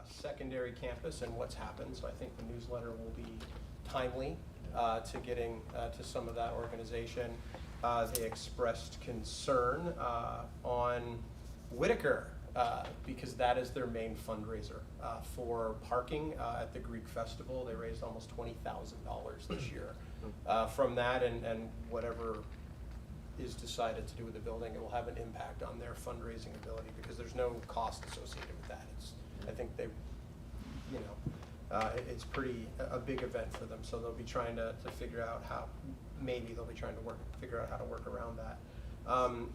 secondary campus and what's happened, so I think the newsletter will be timely to getting to some of that organization. They expressed concern on Whitaker because that is their main fundraiser for parking at the Greek Festival. They raised almost $20,000 this year from that, and whatever is decided to do with the building, it will have an impact on their fundraising ability because there's no cost associated with that. I think they, it's a big event for them, so they'll be trying to figure out how, maybe they'll be trying to figure out how to work around that.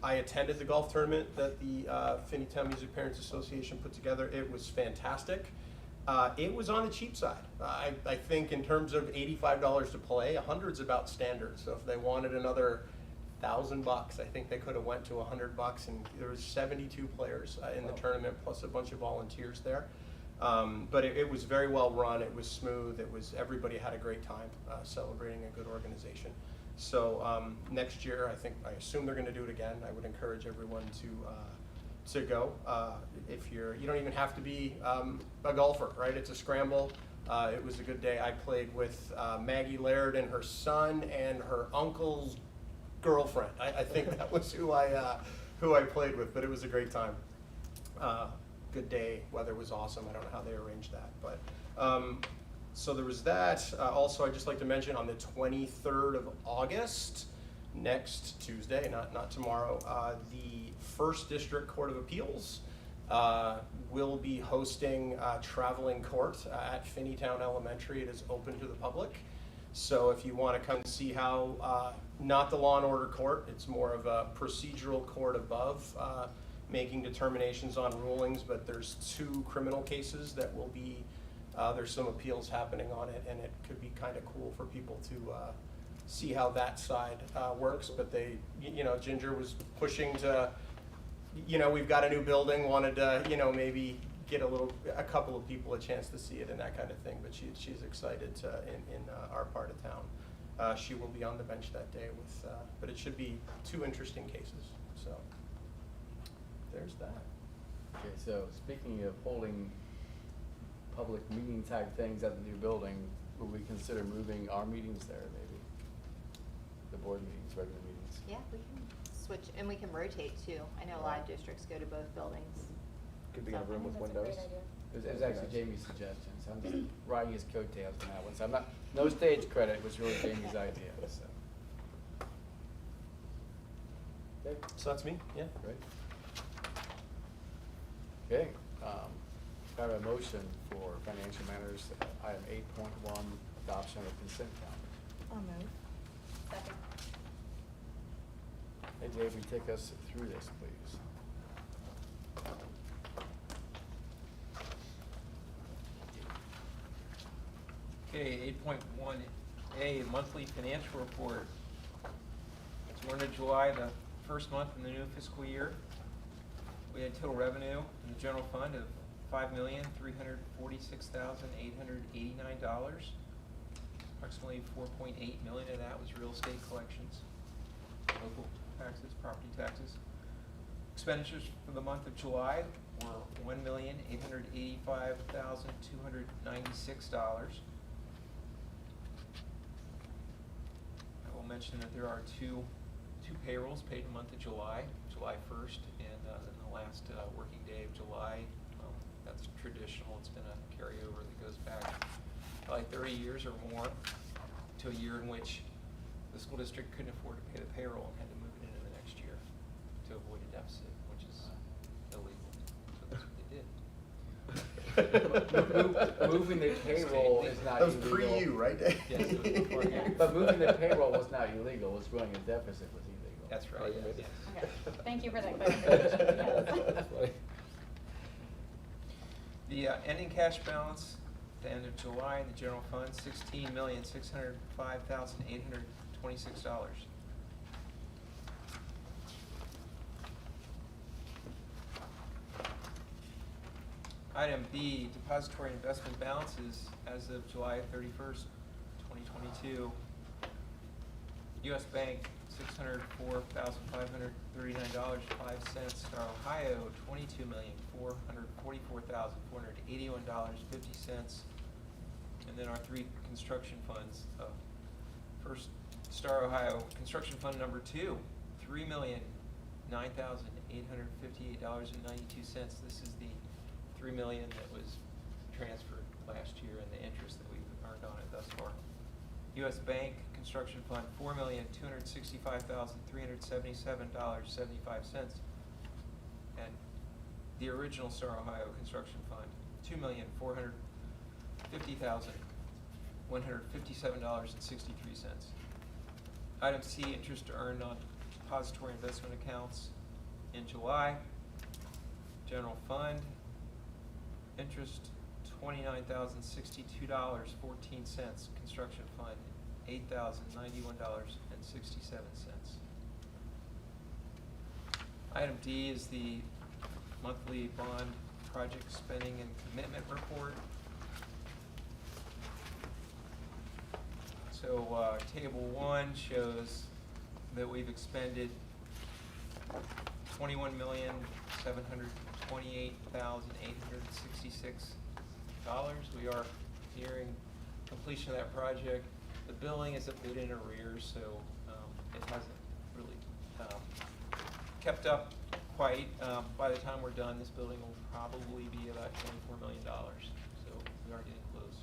I attended the golf tournament that the Finneytown Music Parents Association put together. It was fantastic. It was on the cheap side. I think in terms of $85 to play, $100's about standard. So if they wanted another $1,000, I think they could have went to $100, and there was 72 players in the tournament, plus a bunch of volunteers there. But it was very well run. It was smooth. Everybody had a great time celebrating a good organization. So next year, I assume they're going to do it again. I would encourage everyone to go. If you don't even have to be a golfer, right? It's a scramble. It was a good day. I played with Maggie Laird and her son and her uncle's girlfriend. I think that was who I played with, but it was a great time. Good day. Weather was awesome. I don't know how they arranged that, but. So there was that. Also, I'd just like to mention on the 23rd of August, next Tuesday, not tomorrow, the First District Court of Appeals will be hosting a traveling court at Finneytown Elementary. It is open to the public. So if you want to come and see how, not the law and order court, it's more of a procedural court above, making determinations on rulings, but there's 2 criminal cases that will be there's some appeals happening on it, and it could be kind of cool for people to see how that side works. But they, Ginger was pushing to, we've got a new building, wanted to, maybe get a couple of people a chance to see it and that kind of thing. But she's excited to in our part of town. She will be on the bench that day with, but it should be 2 interesting cases. So there's that. Okay, so speaking of holding public meeting type things at the new building, would we consider moving our meetings there maybe? The board meetings, regular meetings? Yeah, we can switch, and we can rotate too. I know a lot of districts go to both buildings. Could be in a So- room with That's a windows. great idea. It was actually Jamie's suggestion, so I'm just riding his coattails on that one. So I'm not, no stage credit, it was really Jamie's idea, so. Okay, So that's me. Yeah. great. Okay, I have a motion for financial matters, item 8.1, adoption of consent calendar. I'll move. Second. Hey, Dave, will you take us through this, please? Okay, 8.1A, monthly financial report. We're into July, the first month in the new fiscal year. We had total revenue in the general fund of $5,346,889. Approximately $4.8 million of that was real estate collections, local taxes, property taxes. Expenditures for the month of July were $1,885,296. I will mention that there are two payrolls paid in the month of July, July 1st and then the last working day of July. That's traditional. It's been a carryover that goes back probably 30 years or more to a year in which the school district couldn't afford to pay the payroll and had to move it into the next year to avoid a deficit, which is illegal. So that's what they did. Moving the payroll is not That was illegal. pre-you, right? Yes, it was before you. But moving the payroll was not illegal, was growing a deficit was illegal. That's right, yes, yes. Okay, thank you for that clarification. That's funny. The ending cash balance at the end of July in the general fund, $16,605,826. Item B, depository investment balances as of July 31st, 2022. U.S. Bank, $604,539.05. Star Ohio, $22,444,481.50. And then our three construction funds. First, Star Ohio Construction Fund number 2, $3,009,858.92. This is the $3 million that was transferred last year and the interest that we've earned on it thus far. U.S. Bank Construction Fund, $4,265,377.75. And the original Star Ohio Construction Fund, $2,450,157.63. Item C, interest earned on depository investment accounts in July. General Fund, interest $29,062.14. Construction Fund, $8,091.67. Item D is the monthly bond project spending and commitment report. So Table 1 shows that we've expended $21,728,866. We are nearing completion of that project. The billing is a bit in arrears, so it hasn't really kept up quite. By the time we're done, this building will probably be about $24 million, so we are getting close.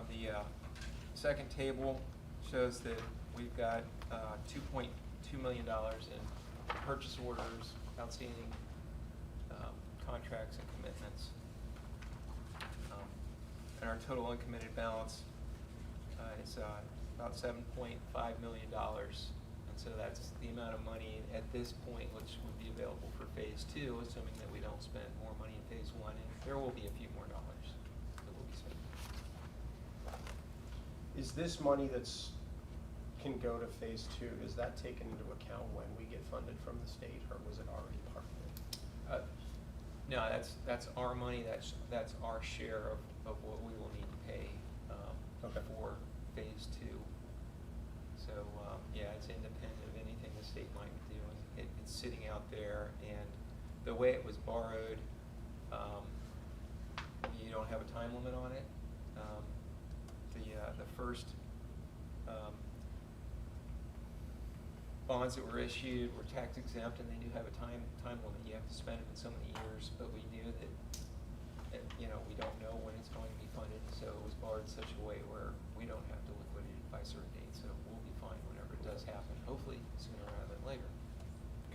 The second table shows that we've got $2.2 million in purchase orders, outstanding contracts and commitments. And our total uncommitted balance is about $7.5 million. And so that's the amount of money at this point which would be available for phase 2, assuming that we don't spend more money in phase 1. And there will be a few more dollars that will be spent. Is this money can go to phase 2, is that taken into account when we get funded from the state, or was it already part of it? No, that's our money. That's our share of what we will need to pay for phase 2. So yeah, it's independent of anything the state might be doing. It's sitting out there, and the way it was borrowed, you don't have a time limit on it. The first bonds that were issued were tax exempt, and they do have a time limit. You have to spend them in so many years, but we knew that we don't know when it's going to be funded, so it was borrowed in such a way where we don't have to liquidate it by a certain date, so we'll be fine whenever it does happen, hopefully sooner rather than later.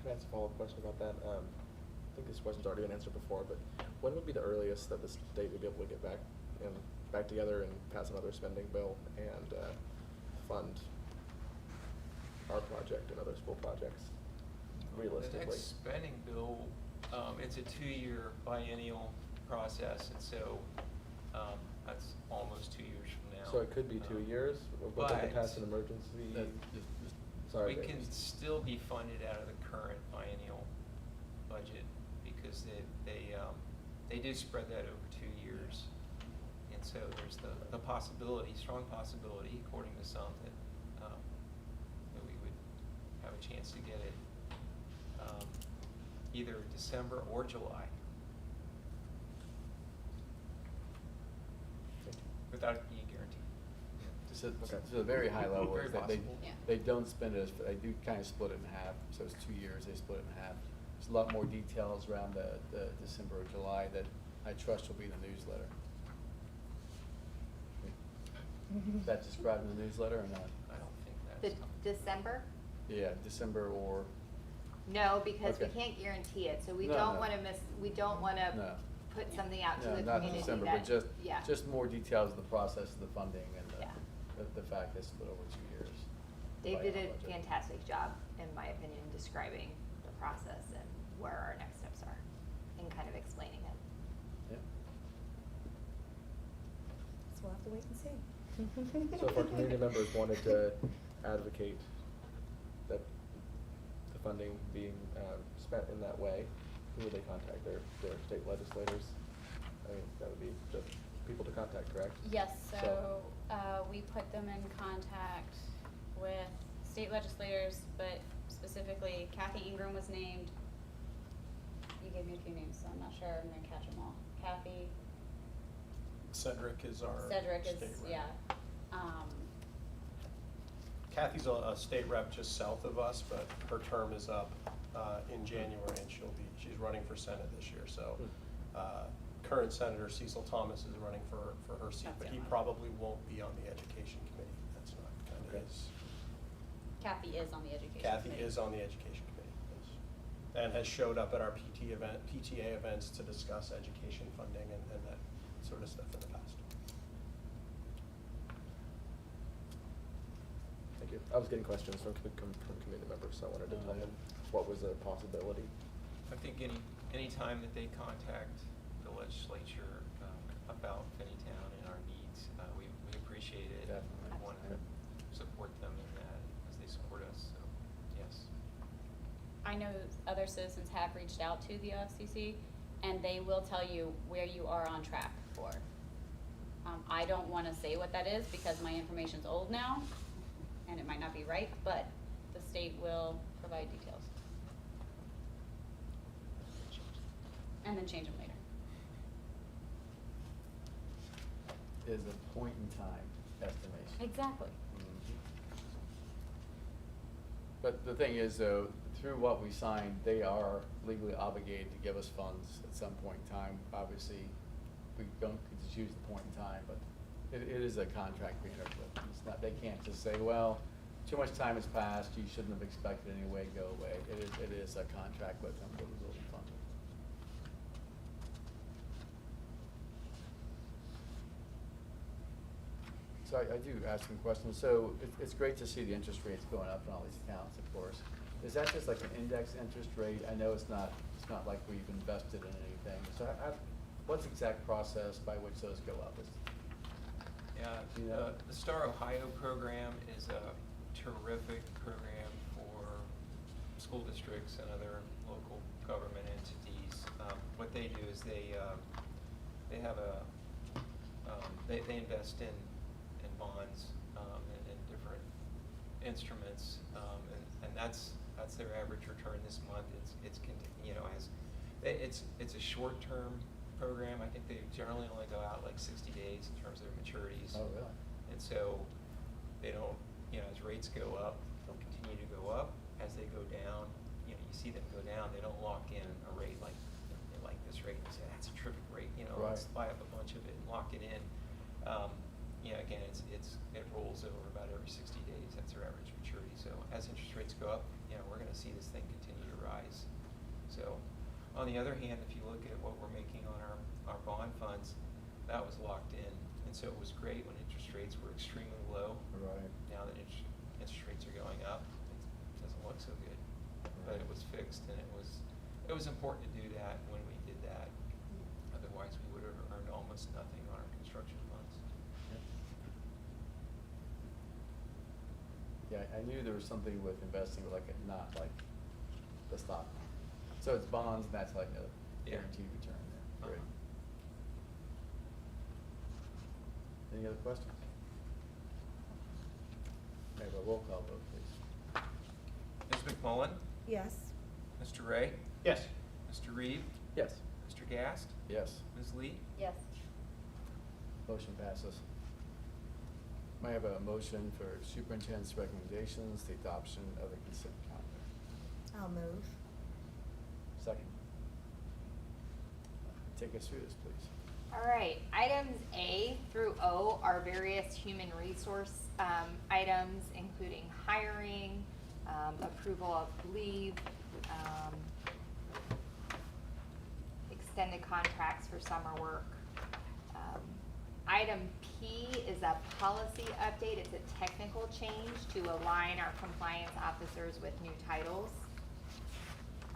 Can I ask a follow-up question about that? I think this question's already been answered before, but when would be the earliest that the state would be able to get back together and pass another spending bill and fund our project and other school projects realistically? The next spending bill, it's a 2-year biennial process, and so that's almost 2 years from now. So it could be 2 years, but they can pass an emergency. Sorry, We Dave. can still be funded out of the current biennial budget because they do spread that over 2 years. And so there's the possibility, strong possibility, according to some, that we would have a chance to get it either December or July. Without any guarantee. Just at, Okay. to a very high level, Very is that they, possible. Yeah. they don't spend it, they do kind of split it in half, so it's 2 years, they split it in half. There's a lot more details around the December or July that I trust will be in the newsletter. Is that described in the newsletter or not? I don't think The that's. December? Yeah, December or, No, because we Okay. can't guarantee it, so we No, don't no. wanna we don't wanna No. put something out to no, the not community December, that, but yeah. just more details of the process of the funding and Yeah. the fact that it's split over 2 years. Dave did a Biennial budget. fantastic job, in my opinion, describing the process and where our next steps are, and kind of explaining it. Yeah. So we'll have to wait and see. So if our community members wanted to advocate that the funding being spent in that way, who would they contact? Their state legislators? I mean, that would be the people to contact, correct? Yes, so, we put them in contact with state legislators, but specifically Kathy Ingram was named. You gave me a few names, so I'm not sure I'm gonna catch them all. Kathy, Cedric is our Cedric state is, rep. yeah. Kathy's a state rep just south of us, but her term is up in January, and she's running for Senate this year. So current Senator Cecil Thomas is running for her seat, That's but the he one. probably won't be on the education committee. That's not kind of Okay. his. Kathy is on the education Kathy committee. is on the education committee, yes. And has showed up at our PTA events to discuss education funding and that sort of stuff in the past. Thank you. I was getting questions from community members, so I wanted to tell them what was a possibility. I think any time that they contact the legislature about Finneytown and our needs, we appreciate it. Definitely. And want to support them in that as they support us, so, yes. I know other citizens have reached out to the OFCC, and they will tell you where you are on track for. I don't wanna say what that is because my information's old now, and it might not be right, but the state will provide details. And then change them later. Is a point in time estimation. Exactly. But the thing is, though, through what we signed, they are legally obligated to give us funds at some point in time. Obviously, we don't just use the point in time, but it is a contract being entered with. It's not, they can't just say, well, too much time has passed, you shouldn't have expected any way, go away. It is a contract with them, but it will be funded. So I do ask some questions. So it's great to see the interest rates going up in all these accounts, of course. Is that just like an index interest rate? I know it's not like we've invested in anything. So what's the exact process by which those go up? Yeah, You know? the Star Ohio program is a terrific program for school districts and other local government entities. What they do is they have they invest in bonds and in different instruments, and that's their average return this month. It's a short-term program. I think they generally only go out like 60 days in terms of their maturities. Oh, really? And so they don't, as rates go up, they'll continue to go up. As they go down, you see them go down, they don't lock in a rate like this rate and say, that's a terrific rate, Right. let's buy up a bunch of it and lock it in. Again, it rolls over about every 60 days. That's their average maturity. So as interest rates go up, we're gonna see this thing continue to rise. So on the other hand, if you look at what we're making on our bond funds, that was locked in. And so it was great when interest rates were extremely low. Right. Now that interest rates are going up, it doesn't look so good. But it was fixed, and it was important to do that when we did that. Otherwise, we would have earned almost nothing on our construction funds. Yeah, I knew there was something with investing, with like, not like the stock. So it's bonds, and that's like a Yeah. guaranteed return there. Great. Uh-huh. Any other questions? May I have a roll call vote, please? Ms. McMullen? Yes. Mr. Ray? Yes. Mr. Reed? Yes. Mr. Gast? Yes. Ms. Lee? Yes. Motion passes. May I have a motion for superintendent's recommendations, the adoption of the consent calendar? I'll move. Second. Take us through this, please. All right, items A through O are various human resource items, including hiring, approval of leave, extended contracts for summer work. Item P is a policy update. It's a technical change to align our compliance officers with new titles.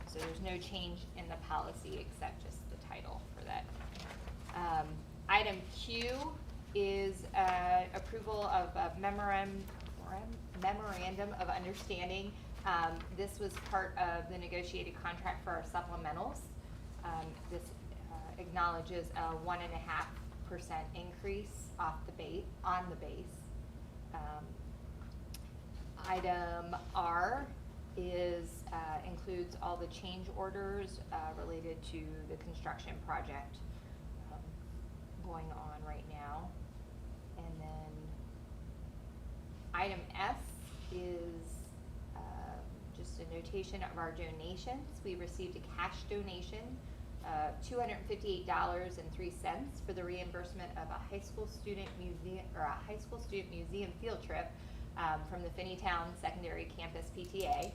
So there's no change in the policy except just the title for that. Item Q is approval of a memorandum of understanding. This was part of the negotiated contract for our supplementals. This acknowledges a 1.5% increase on the base. Item R is includes all the change orders related to the construction project going on right now. And then item S is just a notation of our donations. We received a cash donation of $258.03 for the reimbursement of a high school student museum field trip from the Finneytown Secondary Campus PTA.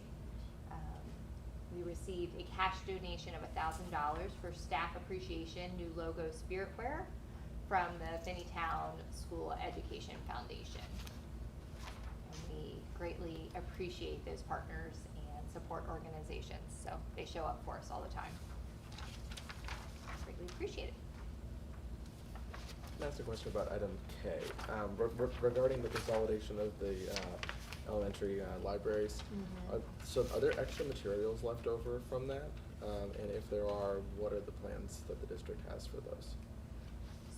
We received a cash donation of $1,000 for staff appreciation, new logo spiritware from the Finneytown School Education Foundation. And we greatly appreciate those partners and support organizations, so they show up for us all the time. Greatly appreciate it. Can I ask a question about item K? Regarding the consolidation of the elementary libraries. Mhm. So are there extra materials left over from that? And if there are, what are the plans that the district has for those?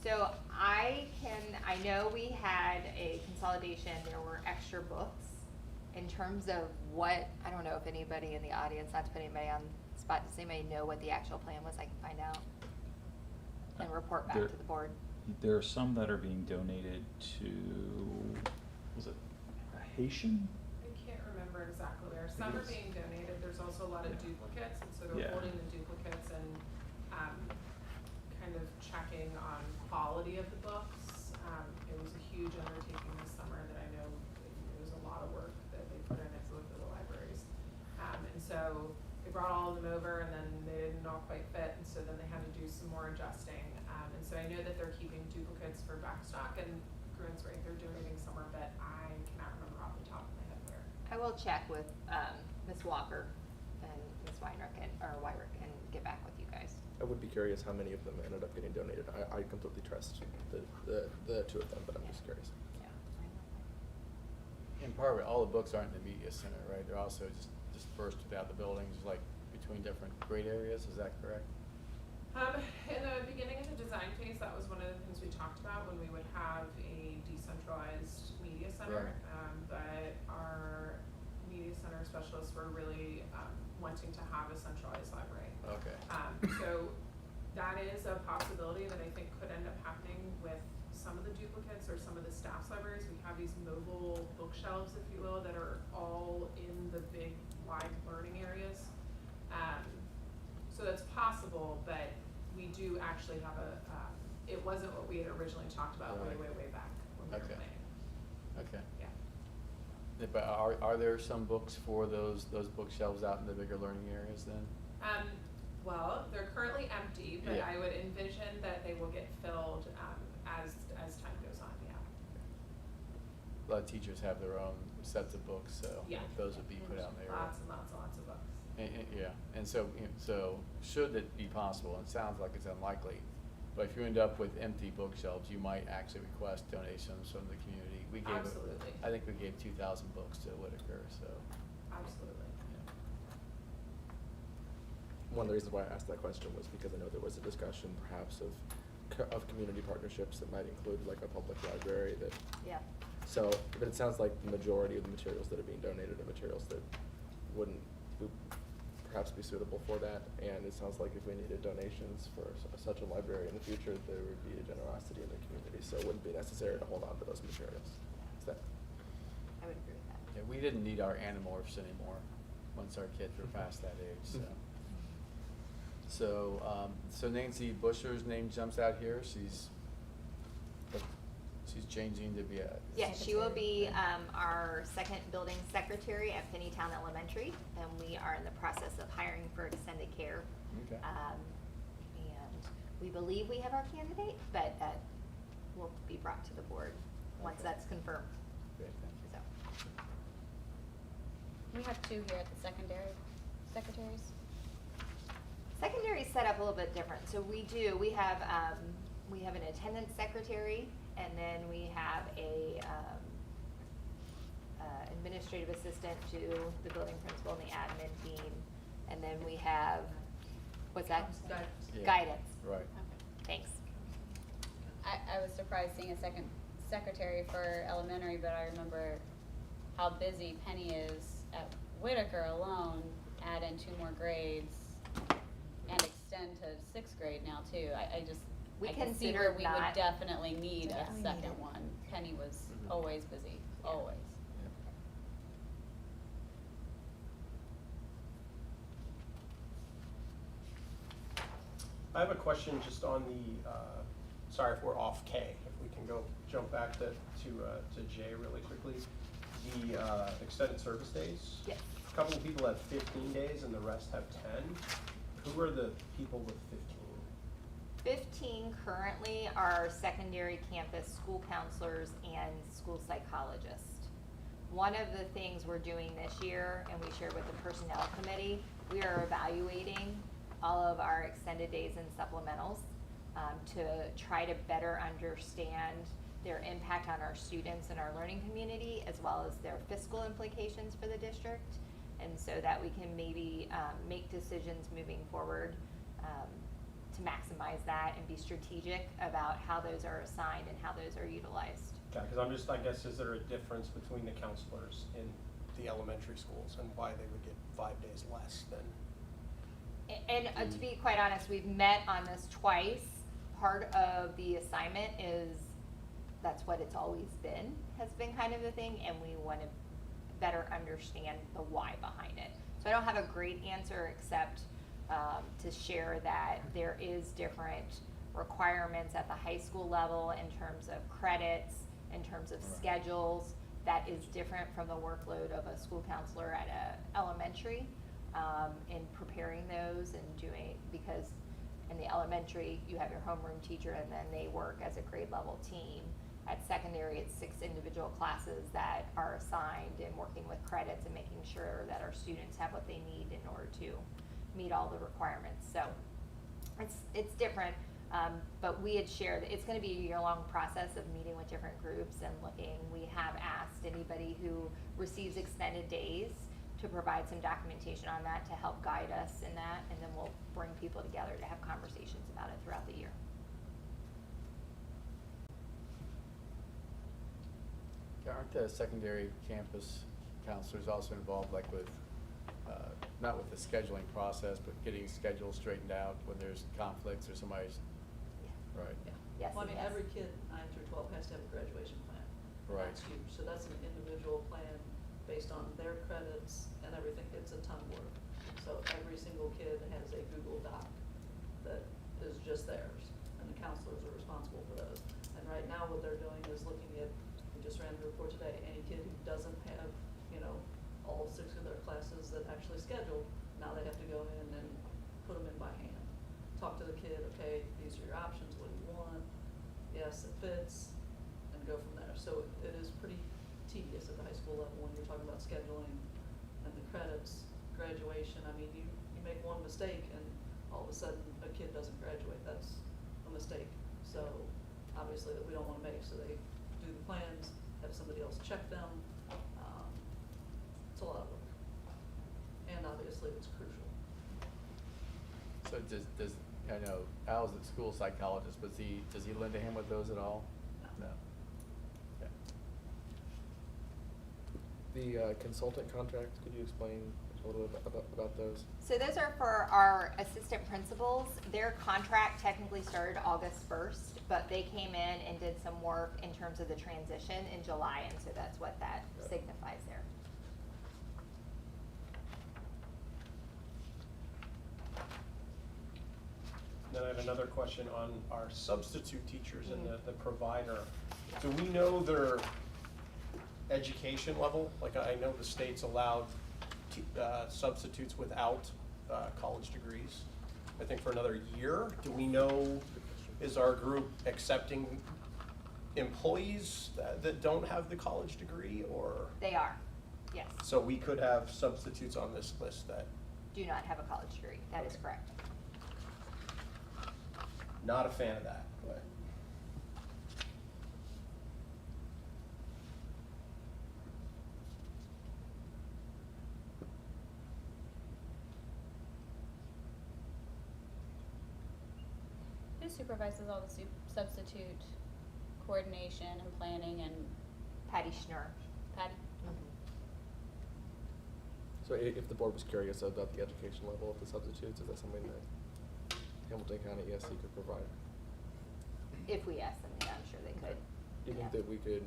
So I know we had a consolidation, there were extra books. In terms of what, I don't know if anybody in the audience, not to put anybody on the spot, does anybody know what the actual plan was? I can find out and report back to the board. There are some that are being donated to, was it Haitian? I can't remember exactly where. Some are being donated. There's also a lot of duplicates, and so they're Yeah. holding the duplicates and kind of checking on quality of the books. It was a huge undertaking this summer that I know it was a lot of work that they put in at both of the libraries. And so they brought all of them over, and then they didn't all quite fit, and so then they had to do some more adjusting. And so I know that they're keeping duplicates for backstock, and Gruen's right, they're donating somewhere, but I cannot remember off the top of my head where. I will check with Ms. Walker and Ms. Weinrich and get back with you guys. I would be curious how many of them ended up getting donated. I completely trust the two of them, but I'm just curious. Yeah. In part, of it, all the books aren't in the media center, right? They're also just dispersed throughout the buildings, like between different grade areas, is that correct? In the beginning of the design phase, that was one of the things we talked about when we would have a decentralized media center. Right. But our media center specialists were really wanting to have a centralized library. Okay. So that is a possibility that I think could end up happening with some of the duplicates or some of the staff's libraries. We have these mobile bookshelves, if you will, that are all in the big wide learning areas. So that's possible, but we do actually have it wasn't what we had originally talked about way back when we were Okay. planning. Okay. Yeah. Yeah, but are there some books for those bookshelves out in the bigger learning areas then? Well, they're currently empty, but Yeah. I would envision that they will get filled as time goes on, yeah. A lot of teachers have their own sets of books, so Yeah. those would be put out in the area. Lots and lots and lots of books. Yeah, and so should it be possible, and it sounds like it's unlikely, But if you end up with empty bookshelves, you might actually request donations from the community. We gave, Absolutely. I think we gave 2,000 books to Whitaker, so. Absolutely. Yeah. One of the reasons why I asked that question was because I know there was a discussion perhaps of community partnerships that might include like a public library that. Yeah. So, but it sounds like the majority of the materials that are being donated are materials that would perhaps be suitable for that. And it sounds like if we needed donations for such a library in the future, there would be a generosity in the community. So it wouldn't be necessary to hold on to those materials. Is that? I would agree with that. Yeah, we didn't need our Animorphs anymore once our kids were past that age, so. So Nancy Busher's name jumps out here. She's changing to be a. Yes, she will be our second building secretary at Finneytown Elementary, and we are in the process of hiring for extended care. Okay. And we believe we have our candidate, but that will be brought to the board once Okay. that's confirmed. Great, thank you. So, We have two here at the secondary secretaries. secondary is set up a little bit different. So we have an attendance secretary, and then we have a administrative assistant to the building principal and the admin team, and then we have, what's that? Yeah. Guidance. Right. Okay. Thanks. I was surprised seeing a second secretary for elementary, but I remember how busy Penny is at Whitaker alone, add in 2 more grades, and extend to 6th grade now too. I We can see where considered we not- would definitely need Yeah, a we need second it. one. Penny was Mhm. always busy, Yeah. always. I have a question just on the, sorry if we're off K, if we can jump back to J really quickly. The extended service days. Yes. A couple of people have 15 days and the rest have 10. Who are the people with 15? 15 currently are secondary campus school counselors and school psychologists. One of the things we're doing this year, and we shared with the personnel committee, we are evaluating all of our extended days and supplementals to try to better understand their impact on our students and our learning community, as well as their fiscal implications for the district. And so that we can maybe make decisions moving forward to maximize that and be strategic about how those are assigned and how those are utilized. Okay, because I'm just, I guess, is there a difference between the counselors in the elementary schools and why they would get 5 days less than? And to be quite honest, we've met on this twice. Part of the assignment is, that's what it's always been, has been kind of the thing, and we want to better understand the why behind it. So I don't have a great answer except to share that there is different requirements at the high school level in terms of credits, in terms of schedules, that is different from the workload of a school counselor at a elementary, in preparing those and doing, because in the elementary, you have your homeroom teacher and then they work as a grade level team. At secondary, it's 6 individual classes that are assigned and working with credits and making sure that our students have what they need in order to meet all the requirements. So it's different, but we had shared, it's gonna be a year-long process of meeting with different groups and looking. We have asked anybody who receives extended days to provide some documentation on that to help guide us in that, and then we'll bring people together to have conversations about it throughout the year. Aren't the secondary campus counselors also involved, like with, not with the scheduling process, but getting schedules straightened out when there's conflicts or somebody's, right? Yes, Well, I mean, yes. every kid 9 through 12 has to have a graduation plan. Right. That's huge, so that's an individual plan based on their credits and everything. It's a ton of work. So every single kid has a Google Doc that is just theirs, and the counselors are responsible for those. And right now, what they're doing is looking at, we just ran the report today, any kid who doesn't have, all 6 of their classes that actually scheduled, now they have to go in and put them in by hand. Talk to the kid, okay, these are your options, what do you want? Yes, it fits, and go from there. So it is pretty tedious at the high school level when you're talking about scheduling and the credits, graduation. I mean, you make one mistake and all of a sudden a kid doesn't graduate. That's a mistake. so obviously that we don't wanna make, so they do the plans, have somebody else check them. It's a lot of work. And obviously it's crucial. So does, I know Al's a school psychologist, but does he lend a hand with those at all? No. Okay. The consultant contract, could you explain a little bit about those? So those are for our assistant principals. Their contract technically started August 1st, but they came in and did some work in terms of the transition in July, and so that's what that signifies there. Then I have another question on our substitute teachers and the provider. Do we know their education level? Like, I know the state's allowed substitutes without college degrees, I think for another year. Do we know, is our group accepting employees that don't have the college degree, or? They are, yes. So we could have substitutes on this list that, Do not have a college degree. That is Okay. correct. not a fan of that, but. Who supervises all the substitute coordination and planning and Patty Schnur. Patty? So if the board was curious about the education level of the substitutes, is that something that Hamilton County ESC could provide? If we ask them, yeah, I'm sure they could. Do you think that we could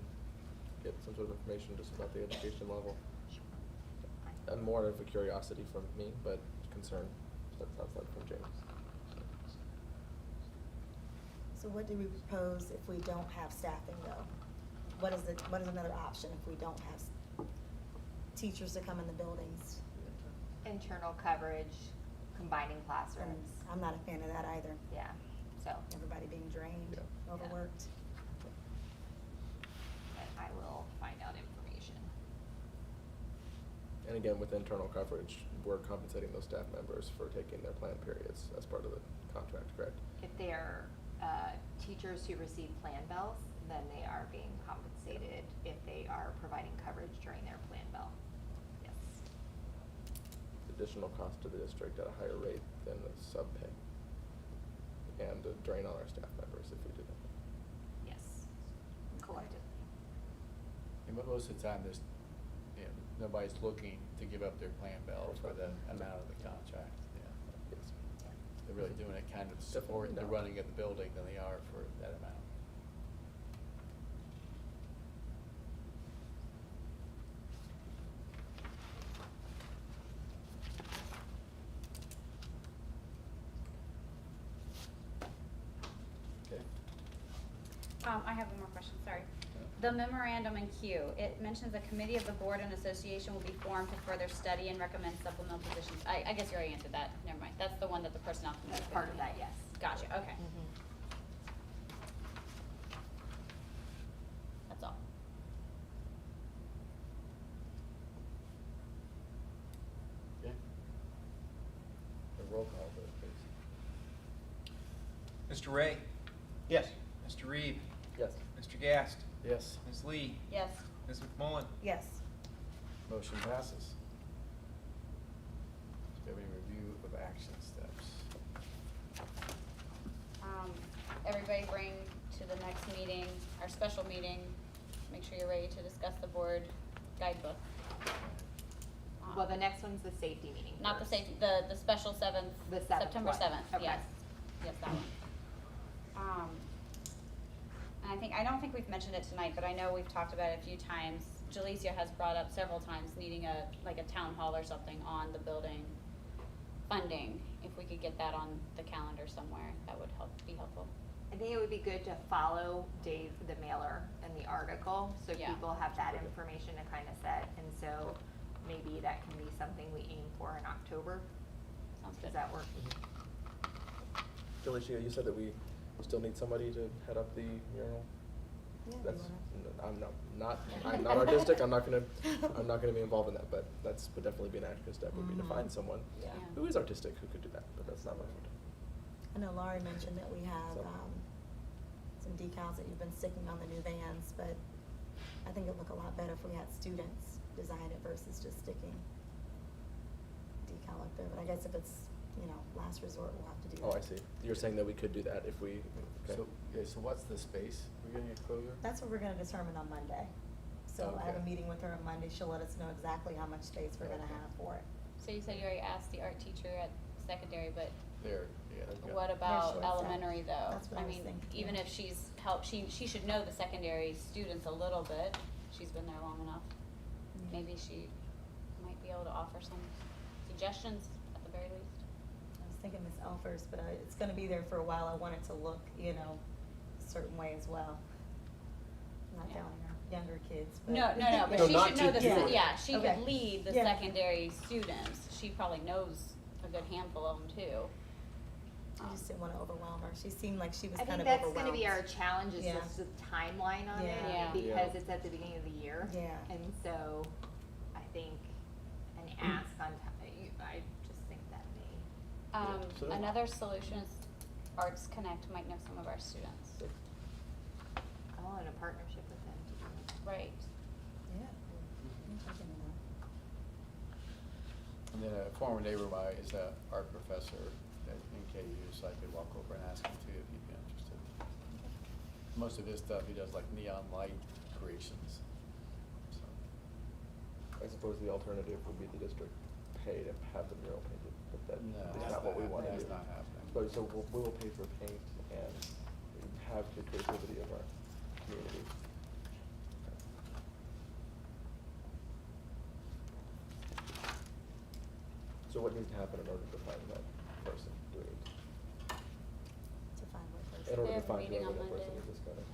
get some sort of information just about the education level? And more of a curiosity from me, but concern, that sounds like from James. So what do we propose if we don't have staffing though? What is another option if we don't have teachers to come in the buildings? Internal coverage, combining classrooms. I'm not a fan of that either. Yeah, so Everybody being drained, Yeah. overworked. but I will find out information. And again, with internal coverage, we're compensating those staff members for taking their planned periods as part of the contract, correct? If they are teachers who receive plan bells, then they are being compensated if they are providing coverage during their plan bell. Yes. Additional cost to the district at a higher rate than the sub pay. And a drain on our staff members if we do that. Yes. Collectively. And most of the time, nobody's looking to give up their plan bells for the amount of the contract, yeah. Yes. They're really doing it kind of to support the Definitely not. running of the building than they are for that amount. Okay. I have one more question, sorry. The memorandum in Q, it mentions a committee of the board and association will be formed to further study and recommend supplemental positions. I guess you already answered that, never mind. That's the one that the personnel committee. That's part of that, yes. Gotcha, okay. That's all. Okay. A roll call vote, please. Mr. Ray? Yes. Mr. Reed? Yes. Mr. Gast? Yes. Ms. Lee? Yes. Ms. McMullen? Yes. Motion passes. Do you have any review of action steps? Everybody bring to the next meeting, our special meeting, make sure you're ready to discuss the board guidebook. Well, the next one's the safety meeting. Not the first. safety, the special seventh, The seventh September one. 7th, Okay. yes, yes, that one. And I don't think we've mentioned it tonight, but I know we've talked about it a few times. Jalecia has brought up several times needing a town hall or something on the building funding. If we could get that on the calendar somewhere, that would be helpful. I think it would be good to follow Dave, the mailer, and the article, so Yeah. people have that information to kind of set, and so maybe that can be something we aim for in October. Sounds Does good. that work? Jalicia, you said that we still need somebody to head up the mural? Yeah, you That's, wanna- I'm not artistic, I'm not gonna be involved in that, but would definitely be an action step, would be to Mhm. find someone Yeah. who is artistic, who could do that, but that's not my forte. I know Laurie mentioned that we have, So- decals that you've been sticking on the new vans, but I think it'd look a lot better if we had students design it versus just sticking decal up there. But I guess if it's, last resort, we'll have to do that. Oh, I see. You're saying that we could do that if we, okay. So what's the space we're gonna get closure? That's what we're gonna determine on Monday. So I have a Okay. meeting with her on Monday. She'll let us know exactly how much space we're gonna Okay. have for it. So you said you already asked the art teacher at secondary, but There, yeah. okay. what about short staffed. elementary though? That's what I was mean, thinking, even yeah. if she's helped, she should know the secondary students a little bit. She's been there long enough. Yeah. Maybe she might be able to offer some suggestions at the very least. I was thinking Miss Elfers, but it's gonna be there for a while. I want it to look, a certain way as well. Not Yeah. down here, younger kids, but. No, but No, she not should know to the, do it. yeah, she Okay. could lead the Yeah. secondary students. She probably knows a good handful of them too. I just didn't wanna overwhelm her. She seemed like she was I kind think of that's overwhelmed. gonna be our challenge, is Yeah. just the timeline on Yeah. Yeah. it, because Yeah. it's at the beginning of the year. Yeah. And so, I think an ask on I just think that may. so that- Another solution is Arts Connect might know some of our students. Oh, in a partnership with them to do it. Right. Yeah. I'm thinking of that. And then a former neighbor of mine is a art professor in KU, so I could walk over and ask him too if he'd be interested. Most of his stuff, he does like neon light creations, so. I suppose the alternative would be the district pay to have the mural painted, but that No, is that's not what we not want to do. happening. That's not happening. But so we will pay for paint and have the creativity of our community. So what needs to happen in order to find that person? Do we need To find what person. in order They to have a find meeting whoever on that person Monday. is, just kind of,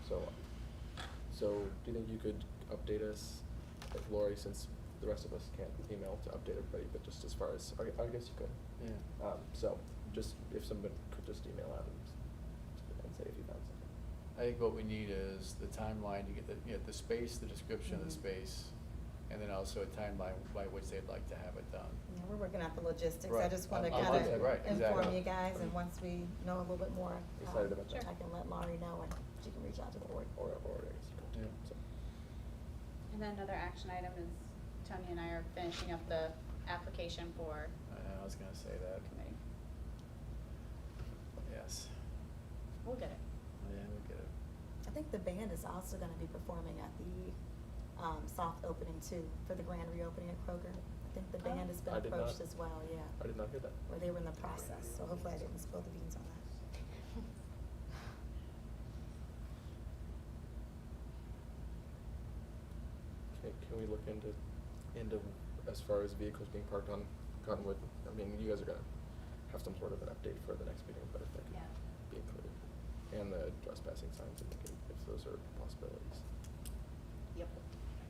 so do you think you could update us, like Lori, since the rest of us can't email to update everybody, but just as far as, I guess you could. Yeah. So, just, if someone could just email out and say if you found something. I think what we need is the timeline to get the space, the description of the Mhm. space, and then also a timeline by which they'd like to have it done. Yeah, we're working out the logistics. I Right. just wanna I'm kinda on that, right, inform exactly. you guys, and once we know a little bit more, Excited about that. I can let Laurie know, and she can reach out to the board. Or I guess you could. Yeah. So, And then another action item is Tony and I are finishing up the application for I was gonna say that, committee. yes. We'll get it. Yeah, we get it. I think the band is also gonna be performing at the, soft opening too, for the grand reopening at Kroger. I think the band has been I did not- approached as well, yeah. I did not hear that. Or they were in the process, so hopefully I didn't spill the beans on that. Can we look into as far as vehicles being parked on Cottonwood? I mean, you guys are gonna have some sort of an update for the next meeting, but if that could Yeah. be included. And the trespassing signs, if those are possibilities. Yep,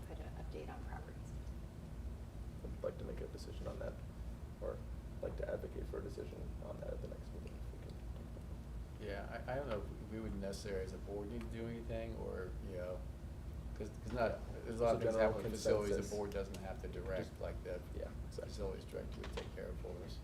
put an update on properties. I'd like to make a decision on that, or like to advocate for a decision on that at the next meeting, if we can talk about that. Yeah, I don't know if we would necessarily as a board need to do anything, or, cause not, there's a lot of Just a things general happen with facilities, the consensus. board doesn't have to direct, Just- like the yeah, exactly. facilities director would take care of for us.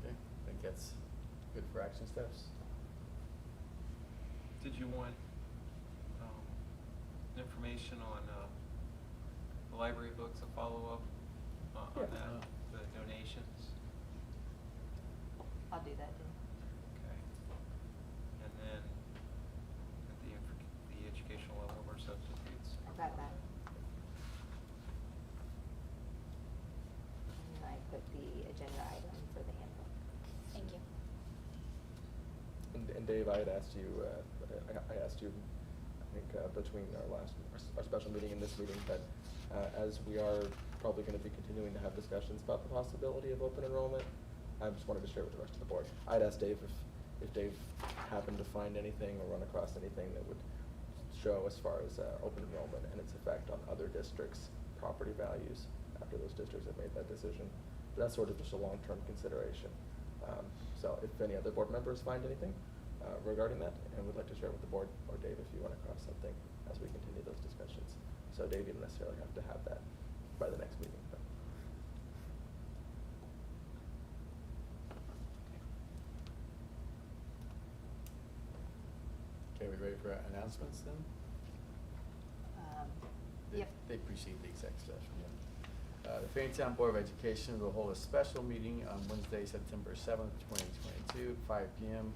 Okay, I think that's good for action steps. Did you want, information on, the library books, a follow-up on Yeah. that, the donations? I'll do that, Jen. Okay. And then at the educational level, more substitutes. I got that. And then I put the agenda item for the handbook. Thank you. And Dave, I had asked you, I asked you, I think, between our special meeting and this meeting, that as we are probably gonna be continuing to have discussions about the possibility of open enrollment, I just wanted to share with the rest of the board. I'd asked Dave if Dave happened to find anything or run across anything that would show as far as open enrollment and its effect on other districts' property values after those districts have made that decision. But that's sort of just a long-term consideration. So if any other board members find anything regarding that and would like to share with the board, or Dave, if you run across something as we continue those discussions, Dave, you don't necessarily have to have that by the next meeting, but. Okay, we ready for announcements then? Yep. They precede the executive session, yeah. The Finneytown Board of Education will hold a special meeting on Wednesday, September 7th, 2022, 5 p.m.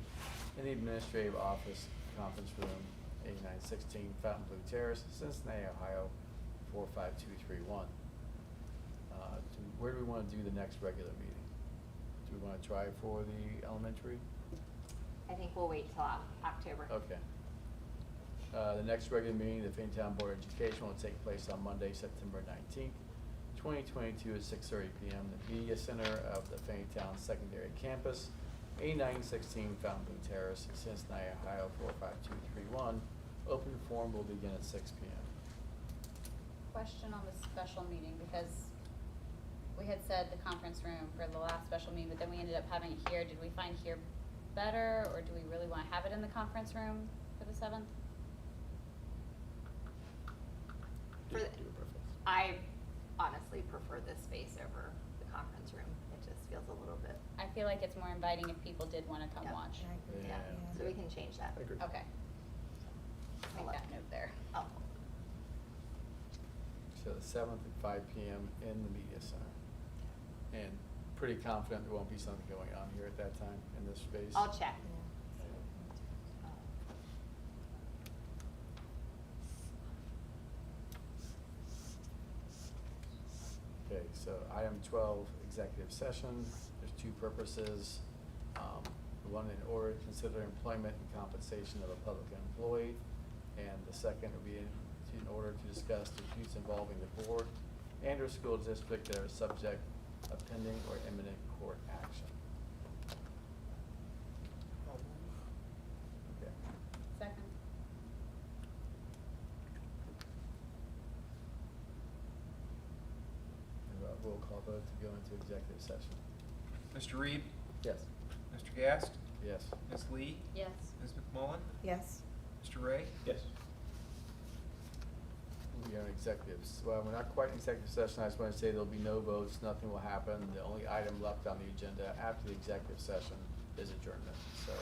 in the Administrative Office Conference Room, 8916 Fontainebleau Terrace, Cincinnati, Ohio, 45231. Where do we want to do the next regular meeting? Do we want to try for the elementary? I think we'll wait till October. Okay. The next regular meeting of the Finneytown Board of Education will take place on Monday, September 19th, 2022 at 6:30 p.m. in the Media Center of the Finneytown Secondary Campus, 8916 Fontainebleau Terrace, Cincinnati, Ohio, 45231. Open forum will begin at 6 p.m. Question on the special meeting, because we had said the conference room for the last special meeting, but then we ended up having it here. Did we find here better, or do we really want to have it in the conference room for the 7th? For the- I honestly prefer this space over the conference room. It just feels a little bit. I feel like it's more inviting if people did want to come Yeah. watch. I agree with Yeah. that, So we can change that. I agree. Okay. Make that note there. Oh. So the 7th at 5 p.m. in the Media Center. And pretty confident there won't be something going on here at that time in this space? I'll check. Okay, so item 12, executive session. There's two purposes. One, in order to consider employment and compensation of a public employee. And the second would be in order to discuss disputes involving the board and or school district that are subject of pending or imminent court action. Okay. Second. Roll call vote to go into executive session. Mr. Reed? Yes. Mr. Gast? Yes. Ms. Lee? Yes. Ms. McMullen? Yes. Mr. Ray? Yes. We are in executives. Well, we're not quite in executive session. I just want to say there'll be no votes, nothing will happen. The only item left on the agenda after the executive session is adjournment, so.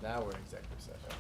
Now we're in executive session.